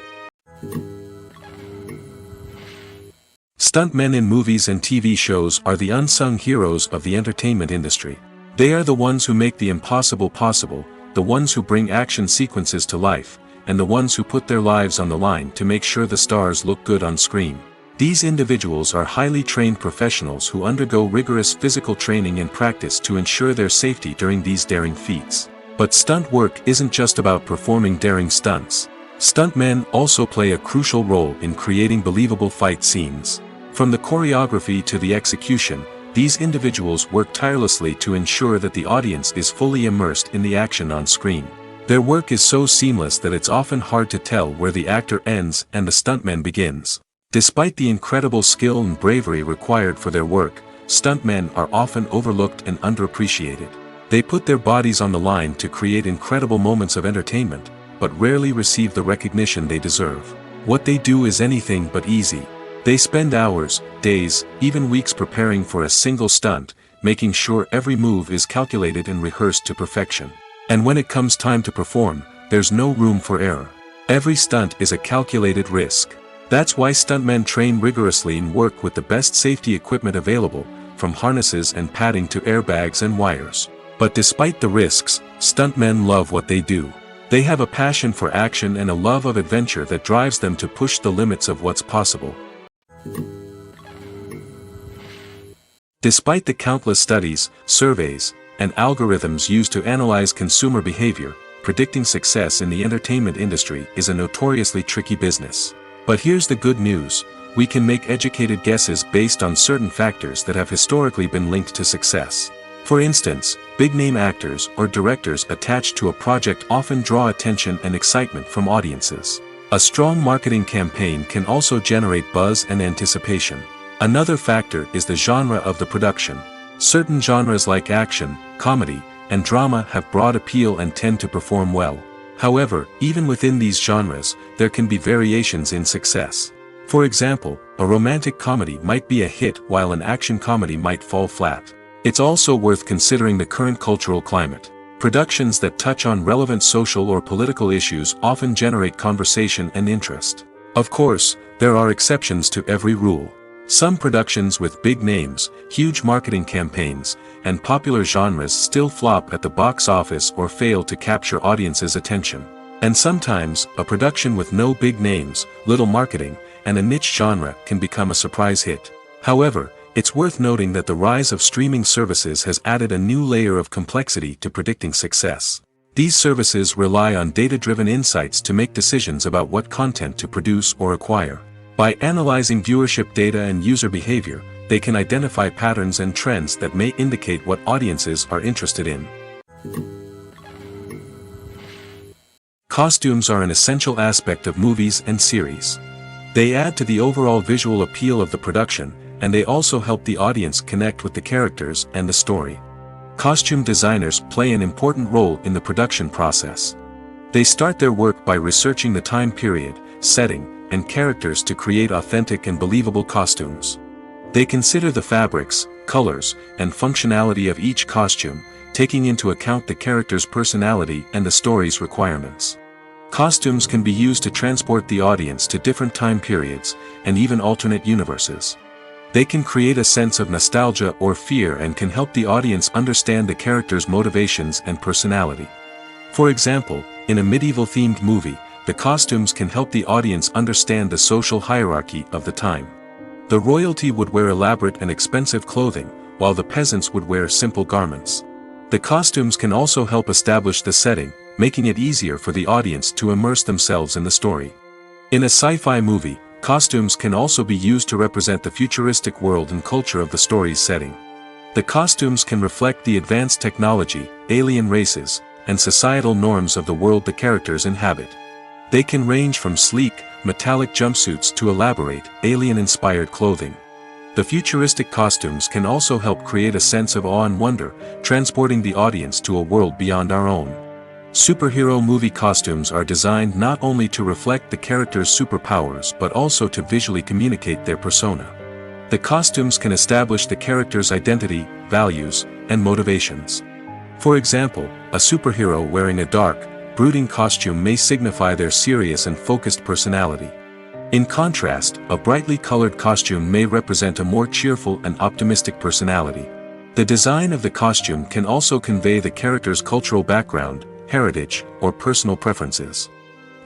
A: Stuntmen in movies and TV shows are the unsung heroes of the entertainment industry. They are the ones who make the impossible possible, the ones who bring action sequences to life, and the ones who put their lives on the line to make sure the stars look good on screen. These individuals are highly trained professionals who undergo rigorous physical training and practice to ensure their safety during these daring feats. But stunt work isn't just about performing daring stunts. Stuntmen also play a crucial role in creating believable fight scenes. From the choreography to the execution, these individuals work tirelessly to ensure that the audience is fully immersed in the action on screen. Their work is so seamless that it's often hard to tell where the actor ends and the stuntman begins. Despite the incredible skill and bravery required for their work, stuntmen are often overlooked and underappreciated. They put their bodies on the line to create incredible moments of entertainment, but rarely receive the recognition they deserve. What they do is anything but easy. They spend hours, days, even weeks preparing for a single stunt, making sure every move is calculated and rehearsed to perfection. And when it comes time to perform, there's no room for error. Every stunt is a calculated risk. That's why stuntmen train rigorously and work with the best safety equipment available, from harnesses and padding to airbags and wires. But despite the risks, stuntmen love what they do. They have a passion for action and a love of adventure that drives them to push the limits of what's possible. Despite the countless studies, surveys, and algorithms used to analyze consumer behavior, predicting success in the entertainment industry is a notoriously tricky business. But here's the good news: we can make educated guesses based on certain factors that have historically been linked to success. For instance, big-name actors or directors attached to a project often draw attention and excitement from audiences. A strong marketing campaign can also generate buzz and anticipation. Another factor is the genre of the production. Certain genres like action, comedy, and drama have broad appeal and tend to perform well. However, even within these genres, there can be variations in success. For example, a romantic comedy might be a hit while an action comedy might fall flat. It's also worth considering the current cultural climate. Productions that touch on relevant social or political issues often generate conversation and interest. Of course, there are exceptions to every rule. Some productions with big names, huge marketing campaigns, and popular genres still flop at the box office or fail to capture audiences' attention. And sometimes, a production with no big names, little marketing, and a niche genre can become a surprise hit. However, it's worth noting that the rise of streaming services has added a new layer of complexity to predicting success. These services rely on data-driven insights to make decisions about what content to produce or acquire. By analyzing viewership data and user behavior, they can identify patterns and trends that may indicate what audiences are interested in. Costumes are an essential aspect of movies and series. They add to the overall visual appeal of the production, and they also help the audience connect with the characters and the story. Costume designers play an important role in the production process. They start their work by researching the time period, setting, and characters to create authentic and believable costumes. They consider the fabrics, colors, and functionality of each costume, taking into account the character's personality and the story's requirements. Costumes can be used to transport the audience to different time periods, and even alternate universes. They can create a sense of nostalgia or fear and can help the audience understand the character's motivations and personality. For example, in a medieval-themed movie, the costumes can help the audience understand the social hierarchy of the time. The royalty would wear elaborate and expensive clothing, while the peasants would wear simple garments. The costumes can also help establish the setting, making it easier for the audience to immerse themselves in the story. In a sci-fi movie, costumes can also be used to represent the futuristic world and culture of the story's setting. The costumes can reflect the advanced technology, alien races, and societal norms of the world the characters inhabit. They can range from sleek, metallic jumpsuits to elaborate, alien-inspired clothing. The futuristic costumes can also help create a sense of awe and wonder, transporting the audience to a world beyond our own. Superhero movie costumes are designed not only to reflect the character's superpowers but also to visually communicate their persona. The costumes can establish the character's identity, values, and motivations. For example, a superhero wearing a dark, brooding costume may signify their serious and focused personality. In contrast, a brightly colored costume may represent a more cheerful and optimistic personality. The design of the costume can also convey the character's cultural background, heritage, or personal preferences.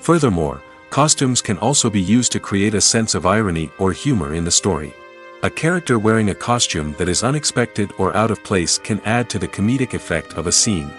A: Furthermore, costumes can also be used to create a sense of irony or humor in the story. A character wearing a costume that is unexpected or out of place can add to the comedic effect of a scene.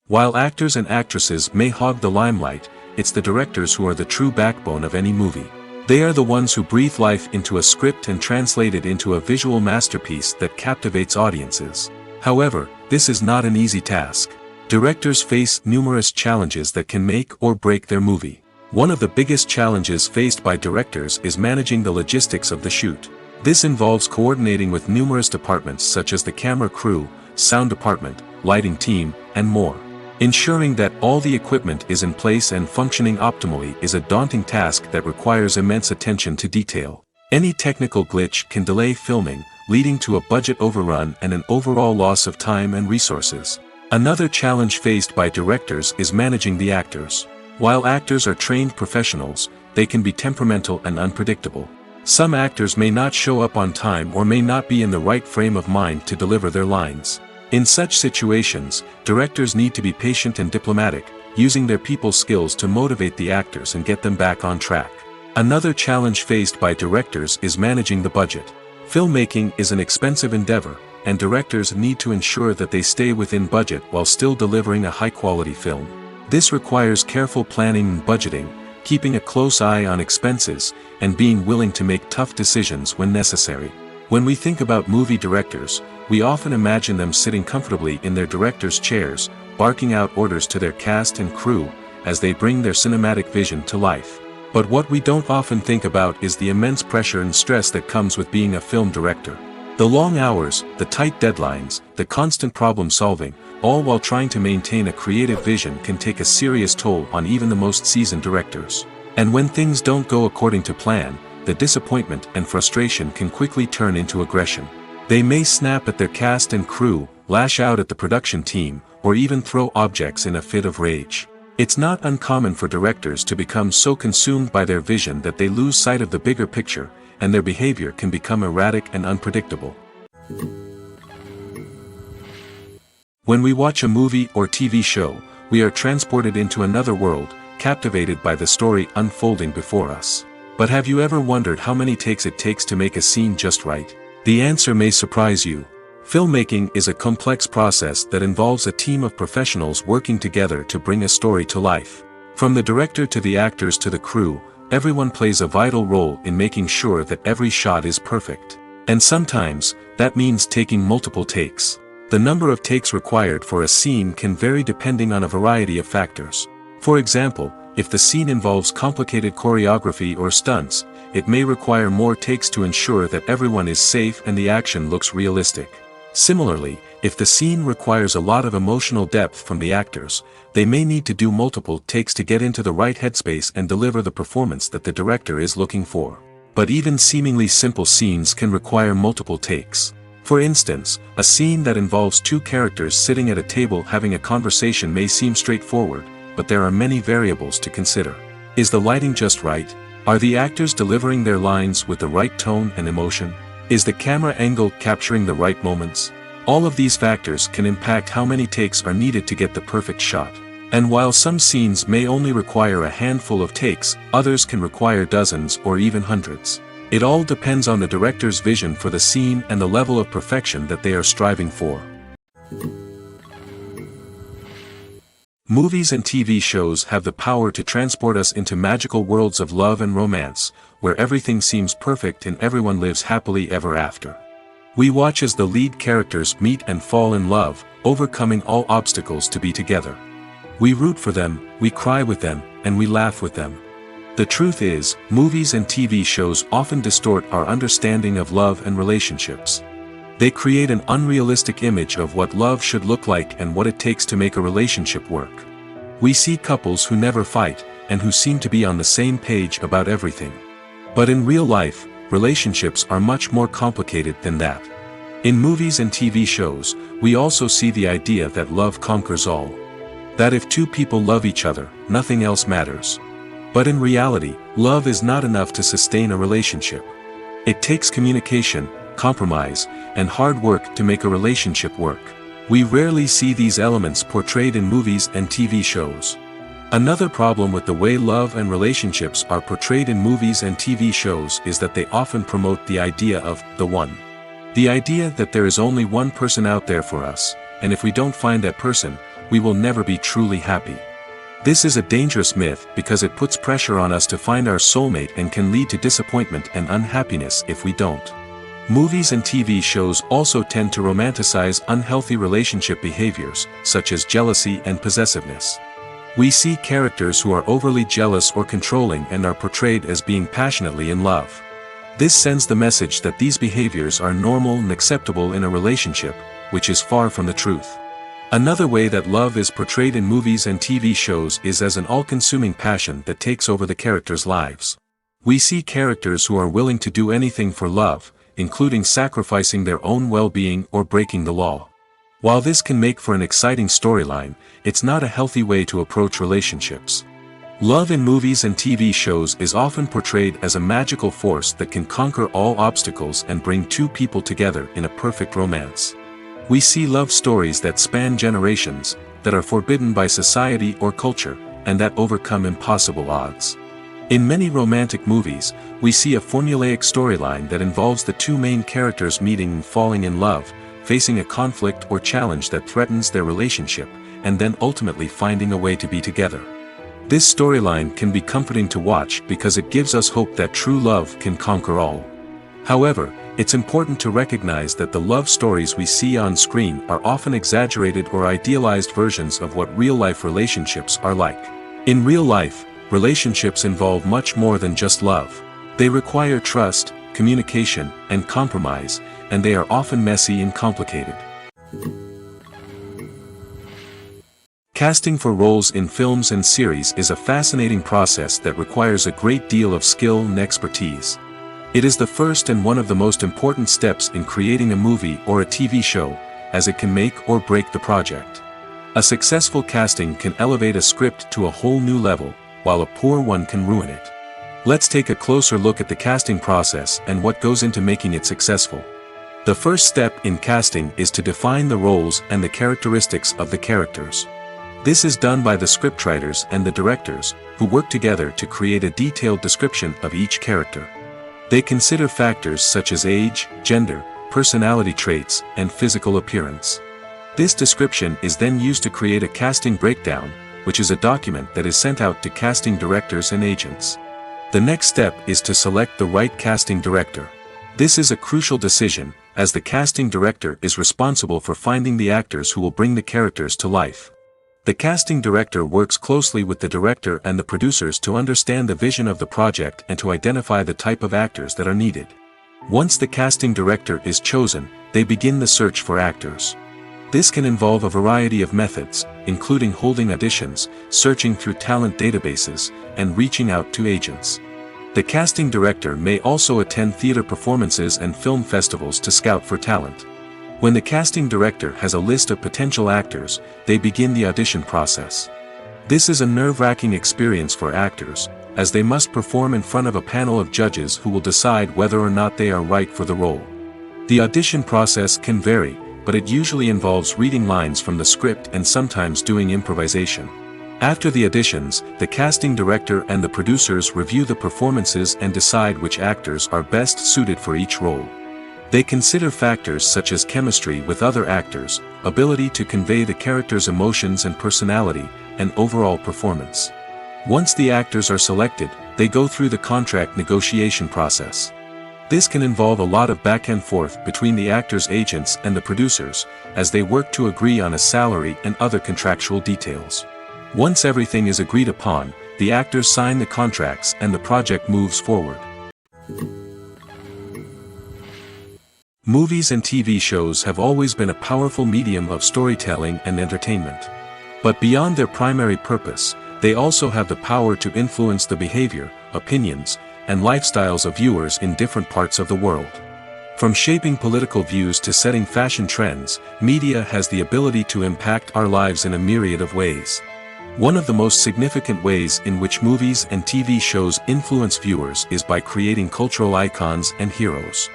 A: While actors and actresses may hog the limelight, it's the directors who are the true backbone of any movie. They are the ones who breathe life into a script and translate it into a visual masterpiece that captivates audiences. However, this is not an easy task. Directors face numerous challenges that can make or break their movie. One of the biggest challenges faced by directors is managing the logistics of the shoot. This involves coordinating with numerous departments such as the camera crew, sound department, lighting team, and more. Ensuring that all the equipment is in place and functioning optimally is a daunting task that requires immense attention to detail. Any technical glitch can delay filming, leading to a budget overrun and an overall loss of time and resources. Another challenge faced by directors is managing the actors. While actors are trained professionals, they can be temperamental and unpredictable. Some actors may not show up on time or may not be in the right frame of mind to deliver their lines. In such situations, directors need to be patient and diplomatic, using their people skills to motivate the actors and get them back on track. Another challenge faced by directors is managing the budget. Filmmaking is an expensive endeavor, and directors need to ensure that they stay within budget while still delivering a high-quality film. This requires careful planning and budgeting, keeping a close eye on expenses, and being willing to make tough decisions when necessary. When we think about movie directors, we often imagine them sitting comfortably in their director's chairs, barking out orders to their cast and crew, as they bring their cinematic vision to life. But what we don't often think about is the immense pressure and stress that comes with being a film director. The long hours, the tight deadlines, the constant problem solving, all while trying to maintain a creative vision can take a serious toll on even the most seasoned directors. And when things don't go according to plan, the disappointment and frustration can quickly turn into aggression. They may snap at their cast and crew, lash out at the production team, or even throw objects in a fit of rage. It's not uncommon for directors to become so consumed by their vision that they lose sight of the bigger picture, and their behavior can become erratic and unpredictable. When we watch a movie or TV show, we are transported into another world, captivated by the story unfolding before us. But have you ever wondered how many takes it takes to make a scene just right? The answer may surprise you. Filmmaking is a complex process that involves a team of professionals working together to bring a story to life. From the director to the actors to the crew, everyone plays a vital role in making sure that every shot is perfect. And sometimes, that means taking multiple takes. The number of takes required for a scene can vary depending on a variety of factors. For example, if the scene involves complicated choreography or stunts, it may require more takes to ensure that everyone is safe and the action looks realistic. Similarly, if the scene requires a lot of emotional depth from the actors, they may need to do multiple takes to get into the right headspace and deliver the performance that the director is looking for. But even seemingly simple scenes can require multiple takes. For instance, a scene that involves two characters sitting at a table having a conversation may seem straightforward, but there are many variables to consider. Is the lighting just right? Are the actors delivering their lines with the right tone and emotion? Is the camera angle capturing the right moments? All of these factors can impact how many takes are needed to get the perfect shot. And while some scenes may only require a handful of takes, others can require dozens or even hundreds. It all depends on the director's vision for the scene and the level of perfection that they are striving for. Movies and TV shows have the power to transport us into magical worlds of love and romance, where everything seems perfect and everyone lives happily ever after. We watch as the lead characters meet and fall in love, overcoming all obstacles to be together. We root for them, we cry with them, and we laugh with them. The truth is, movies and TV shows often distort our understanding of love and relationships. They create an unrealistic image of what love should look like and what it takes to make a relationship work. We see couples who never fight, and who seem to be on the same page about everything. But in real life, relationships are much more complicated than that. In movies and TV shows, we also see the idea that love conquers all. That if two people love each other, nothing else matters. But in reality, love is not enough to sustain a relationship. It takes communication, compromise, and hard work to make a relationship work. We rarely see these elements portrayed in movies and TV shows. Another problem with the way love and relationships are portrayed in movies and TV shows is that they often promote the idea of the one. The idea that there is only one person out there for us, and if we don't find that person, we will never be truly happy. This is a dangerous myth because it puts pressure on us to find our soulmate and can lead to disappointment and unhappiness if we don't. Movies and TV shows also tend to romanticize unhealthy relationship behaviors, such as jealousy and possessiveness. We see characters who are overly jealous or controlling and are portrayed as being passionately in love. This sends the message that these behaviors are normal and acceptable in a relationship, which is far from the truth. Another way that love is portrayed in movies and TV shows is as an all-consuming passion that takes over the characters' lives. We see characters who are willing to do anything for love, including sacrificing their own well-being or breaking the law. While this can make for an exciting storyline, it's not a healthy way to approach relationships. Love in movies and TV shows is often portrayed as a magical force that can conquer all obstacles and bring two people together in a perfect romance. We see love stories that span generations, that are forbidden by society or culture, and that overcome impossible odds. In many romantic movies, we see a formulaic storyline that involves the two main characters meeting and falling in love, facing a conflict or challenge that threatens their relationship, and then ultimately finding a way to be together. This storyline can be comforting to watch because it gives us hope that true love can conquer all. However, it's important to recognize that the love stories we see on screen are often exaggerated or idealized versions of what real-life relationships are like. In real life, relationships involve much more than just love. They require trust, communication, and compromise, and they are often messy and complicated. Casting for roles in films and series is a fascinating process that requires a great deal of skill and expertise. It is the first and one of the most important steps in creating a movie or a TV show, as it can make or break the project. A successful casting can elevate a script to a whole new level, while a poor one can ruin it. Let's take a closer look at the casting process and what goes into making it successful. The first step in casting is to define the roles and the characteristics of the characters. This is done by the scriptwriters and the directors, who work together to create a detailed description of each character. They consider factors such as age, gender, personality traits, and physical appearance. This description is then used to create a casting breakdown, which is a document that is sent out to casting directors and agents. The next step is to select the right casting director. This is a crucial decision, as the casting director is responsible for finding the actors who will bring the characters to life. The casting director works closely with the director and the producers to understand the vision of the project and to identify the type of actors that are needed. Once the casting director is chosen, they begin the search for actors. This can involve a variety of methods, including holding auditions, searching through talent databases, and reaching out to agents. The casting director may also attend theater performances and film festivals to scout for talent. When the casting director has a list of potential actors, they begin the audition process. This is a nerve-wracking experience for actors, as they must perform in front of a panel of judges who will decide whether or not they are right for the role. The audition process can vary, but it usually involves reading lines from the script and sometimes doing improvisation. After the auditions, the casting director and the producers review the performances and decide which actors are best suited for each role. They consider factors such as chemistry with other actors, ability to convey the character's emotions and personality, and overall performance. Once the actors are selected, they go through the contract negotiation process. This can involve a lot of back and forth between the actors' agents and the producers, as they work to agree on a salary and other contractual details. Once everything is agreed upon, the actors sign the contracts and the project moves forward. Movies and TV shows have always been a powerful medium of storytelling and entertainment. But beyond their primary purpose, they also have the power to influence the behavior, opinions, and lifestyles of viewers in different parts of the world. From shaping political views to setting fashion trends, media has the ability to impact our lives in a myriad of ways. One of the most significant ways in which movies and TV shows influence viewers is by creating cultural icons and heroes.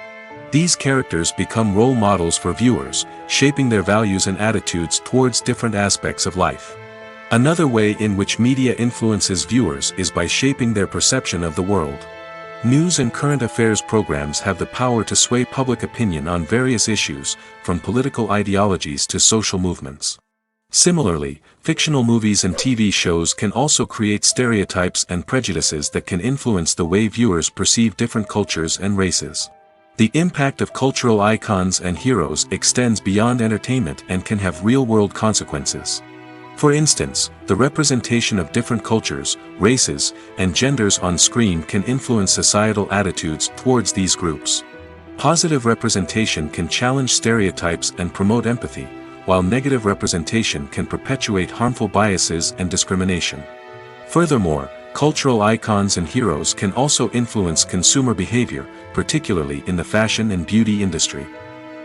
A: These characters become role models for viewers, shaping their values and attitudes towards different aspects of life. Another way in which media influences viewers is by shaping their perception of the world. News and current affairs programs have the power to sway public opinion on various issues, from political ideologies to social movements. Similarly, fictional movies and TV shows can also create stereotypes and prejudices that can influence the way viewers perceive different cultures and races. The impact of cultural icons and heroes extends beyond entertainment and can have real-world consequences. For instance, the representation of different cultures, races, and genders on screen can influence societal attitudes towards these groups. Positive representation can challenge stereotypes and promote empathy, while negative representation can perpetuate harmful biases and discrimination. Furthermore, cultural icons and heroes can also influence consumer behavior, particularly in the fashion and beauty industry.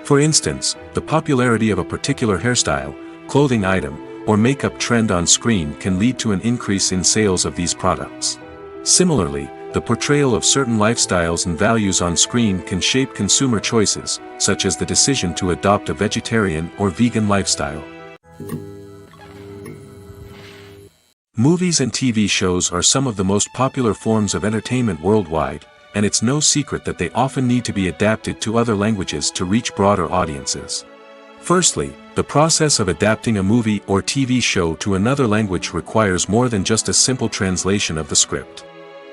A: For instance, the popularity of a particular hairstyle, clothing item, or makeup trend on screen can lead to an increase in sales of these products. Similarly, the portrayal of certain lifestyles and values on screen can shape consumer choices, such as the decision to adopt a vegetarian or vegan lifestyle. Movies and TV shows are some of the most popular forms of entertainment worldwide, and it's no secret that they often need to be adapted to other languages to reach broader audiences. Firstly, the process of adapting a movie or TV show to another language requires more than just a simple translation of the script.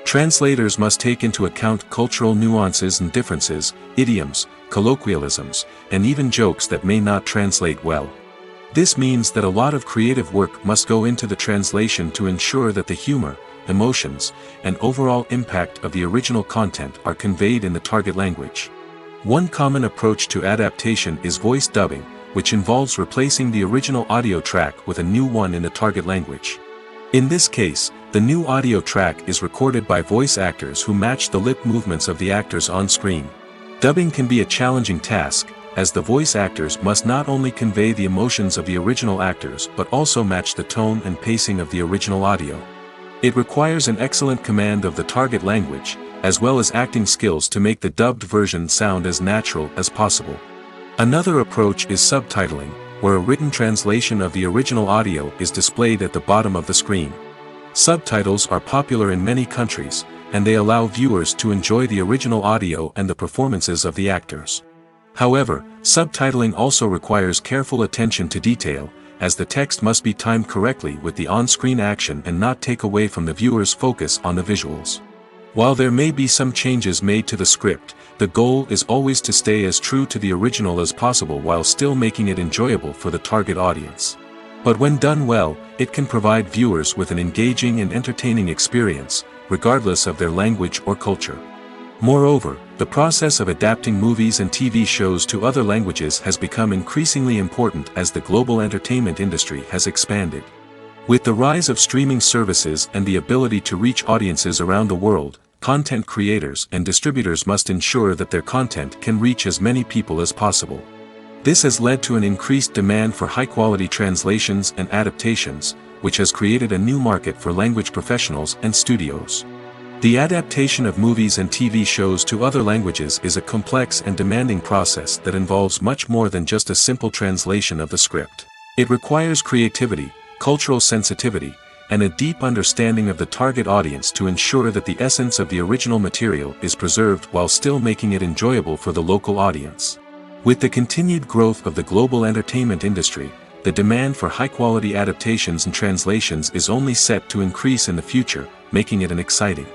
A: Translators must take into account cultural nuances and differences, idioms, colloquialisms, and even jokes that may not translate well. This means that a lot of creative work must go into the translation to ensure that the humor, emotions, and overall impact of the original content are conveyed in the target language. One common approach to adaptation is voice dubbing, which involves replacing the original audio track with a new one in the target language. In this case, the new audio track is recorded by voice actors who match the lip movements of the actors on screen. Dubbing can be a challenging task, as the voice actors must not only convey the emotions of the original actors but also match the tone and pacing of the original audio. It requires an excellent command of the target language, as well as acting skills to make the dubbed version sound as natural as possible. Another approach is subtitling, where a written translation of the original audio is displayed at the bottom of the screen. Subtitles are popular in many countries, and they allow viewers to enjoy the original audio and the performances of the actors. However, subtitling also requires careful attention to detail, as the text must be timed correctly with the on-screen action and not take away from the viewer's focus on the visuals. While there may be some changes made to the script, the goal is always to stay as true to the original as possible while still making it enjoyable for the target audience. But when done well, it can provide viewers with an engaging and entertaining experience, regardless of their language or culture. Moreover, the process of adapting movies and TV shows to other languages has become increasingly important as the global entertainment industry has expanded. With the rise of streaming services and the ability to reach audiences around the world, content creators and distributors must ensure that their content can reach as many people as possible. This has led to an increased demand for high-quality translations and adaptations, which has created a new market for language professionals and studios. The adaptation of movies and TV shows to other languages is a complex and demanding process that involves much more than just a simple translation of the script. It requires creativity, cultural sensitivity, and a deep understanding of the target audience to ensure that the essence of the original material is preserved while still making it enjoyable for the local audience. With the continued growth of the global entertainment industry, the demand for high-quality adaptations and translations is only set to increase in the future, making it an exciting.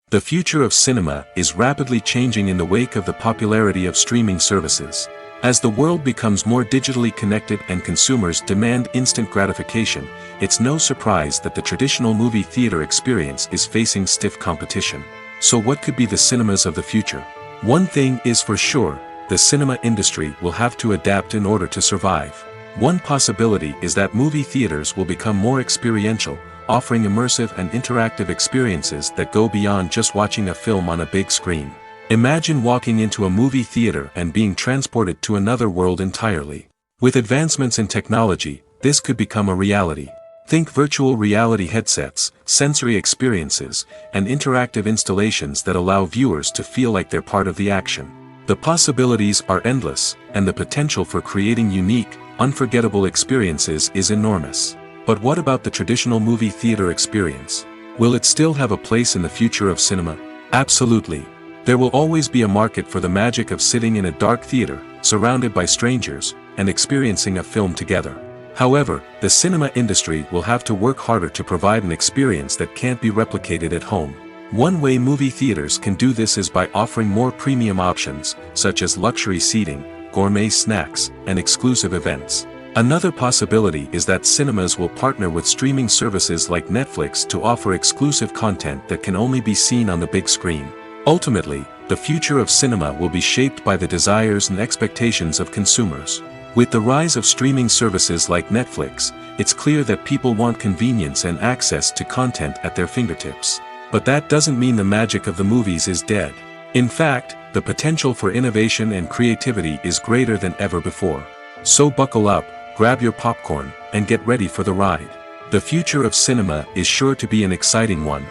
A: The future of cinema is rapidly changing in the wake of the popularity of streaming services. As the world becomes more digitally connected and consumers demand instant gratification, it's no surprise that the traditional movie theater experience is facing stiff competition. So what could be the cinemas of the future? One thing is for sure, the cinema industry will have to adapt in order to survive. One possibility is that movie theaters will become more experiential, offering immersive and interactive experiences that go beyond just watching a film on a big screen. Imagine walking into a movie theater and being transported to another world entirely. With advancements in technology, this could become a reality. Think virtual reality headsets, sensory experiences, and interactive installations that allow viewers to feel like they're part of the action. The possibilities are endless, and the potential for creating unique, unforgettable experiences is enormous. But what about the traditional movie theater experience? Will it still have a place in the future of cinema? Absolutely. There will always be a market for the magic of sitting in a dark theater, surrounded by strangers, and experiencing a film together. However, the cinema industry will have to work harder to provide an experience that can't be replicated at home. One way movie theaters can do this is by offering more premium options, such as luxury seating, gourmet snacks, and exclusive events. Another possibility is that cinemas will partner with streaming services like Netflix to offer exclusive content that can only be seen on the big screen. Ultimately, the future of cinema will be shaped by the desires and expectations of consumers. With the rise of streaming services like Netflix, it's clear that people want convenience and access to content at their fingertips. But that doesn't mean the magic of the movies is dead. In fact, the potential for innovation and creativity is greater than ever before. So buckle up, grab your popcorn, and get ready for the ride. The future of cinema is sure to be an exciting one.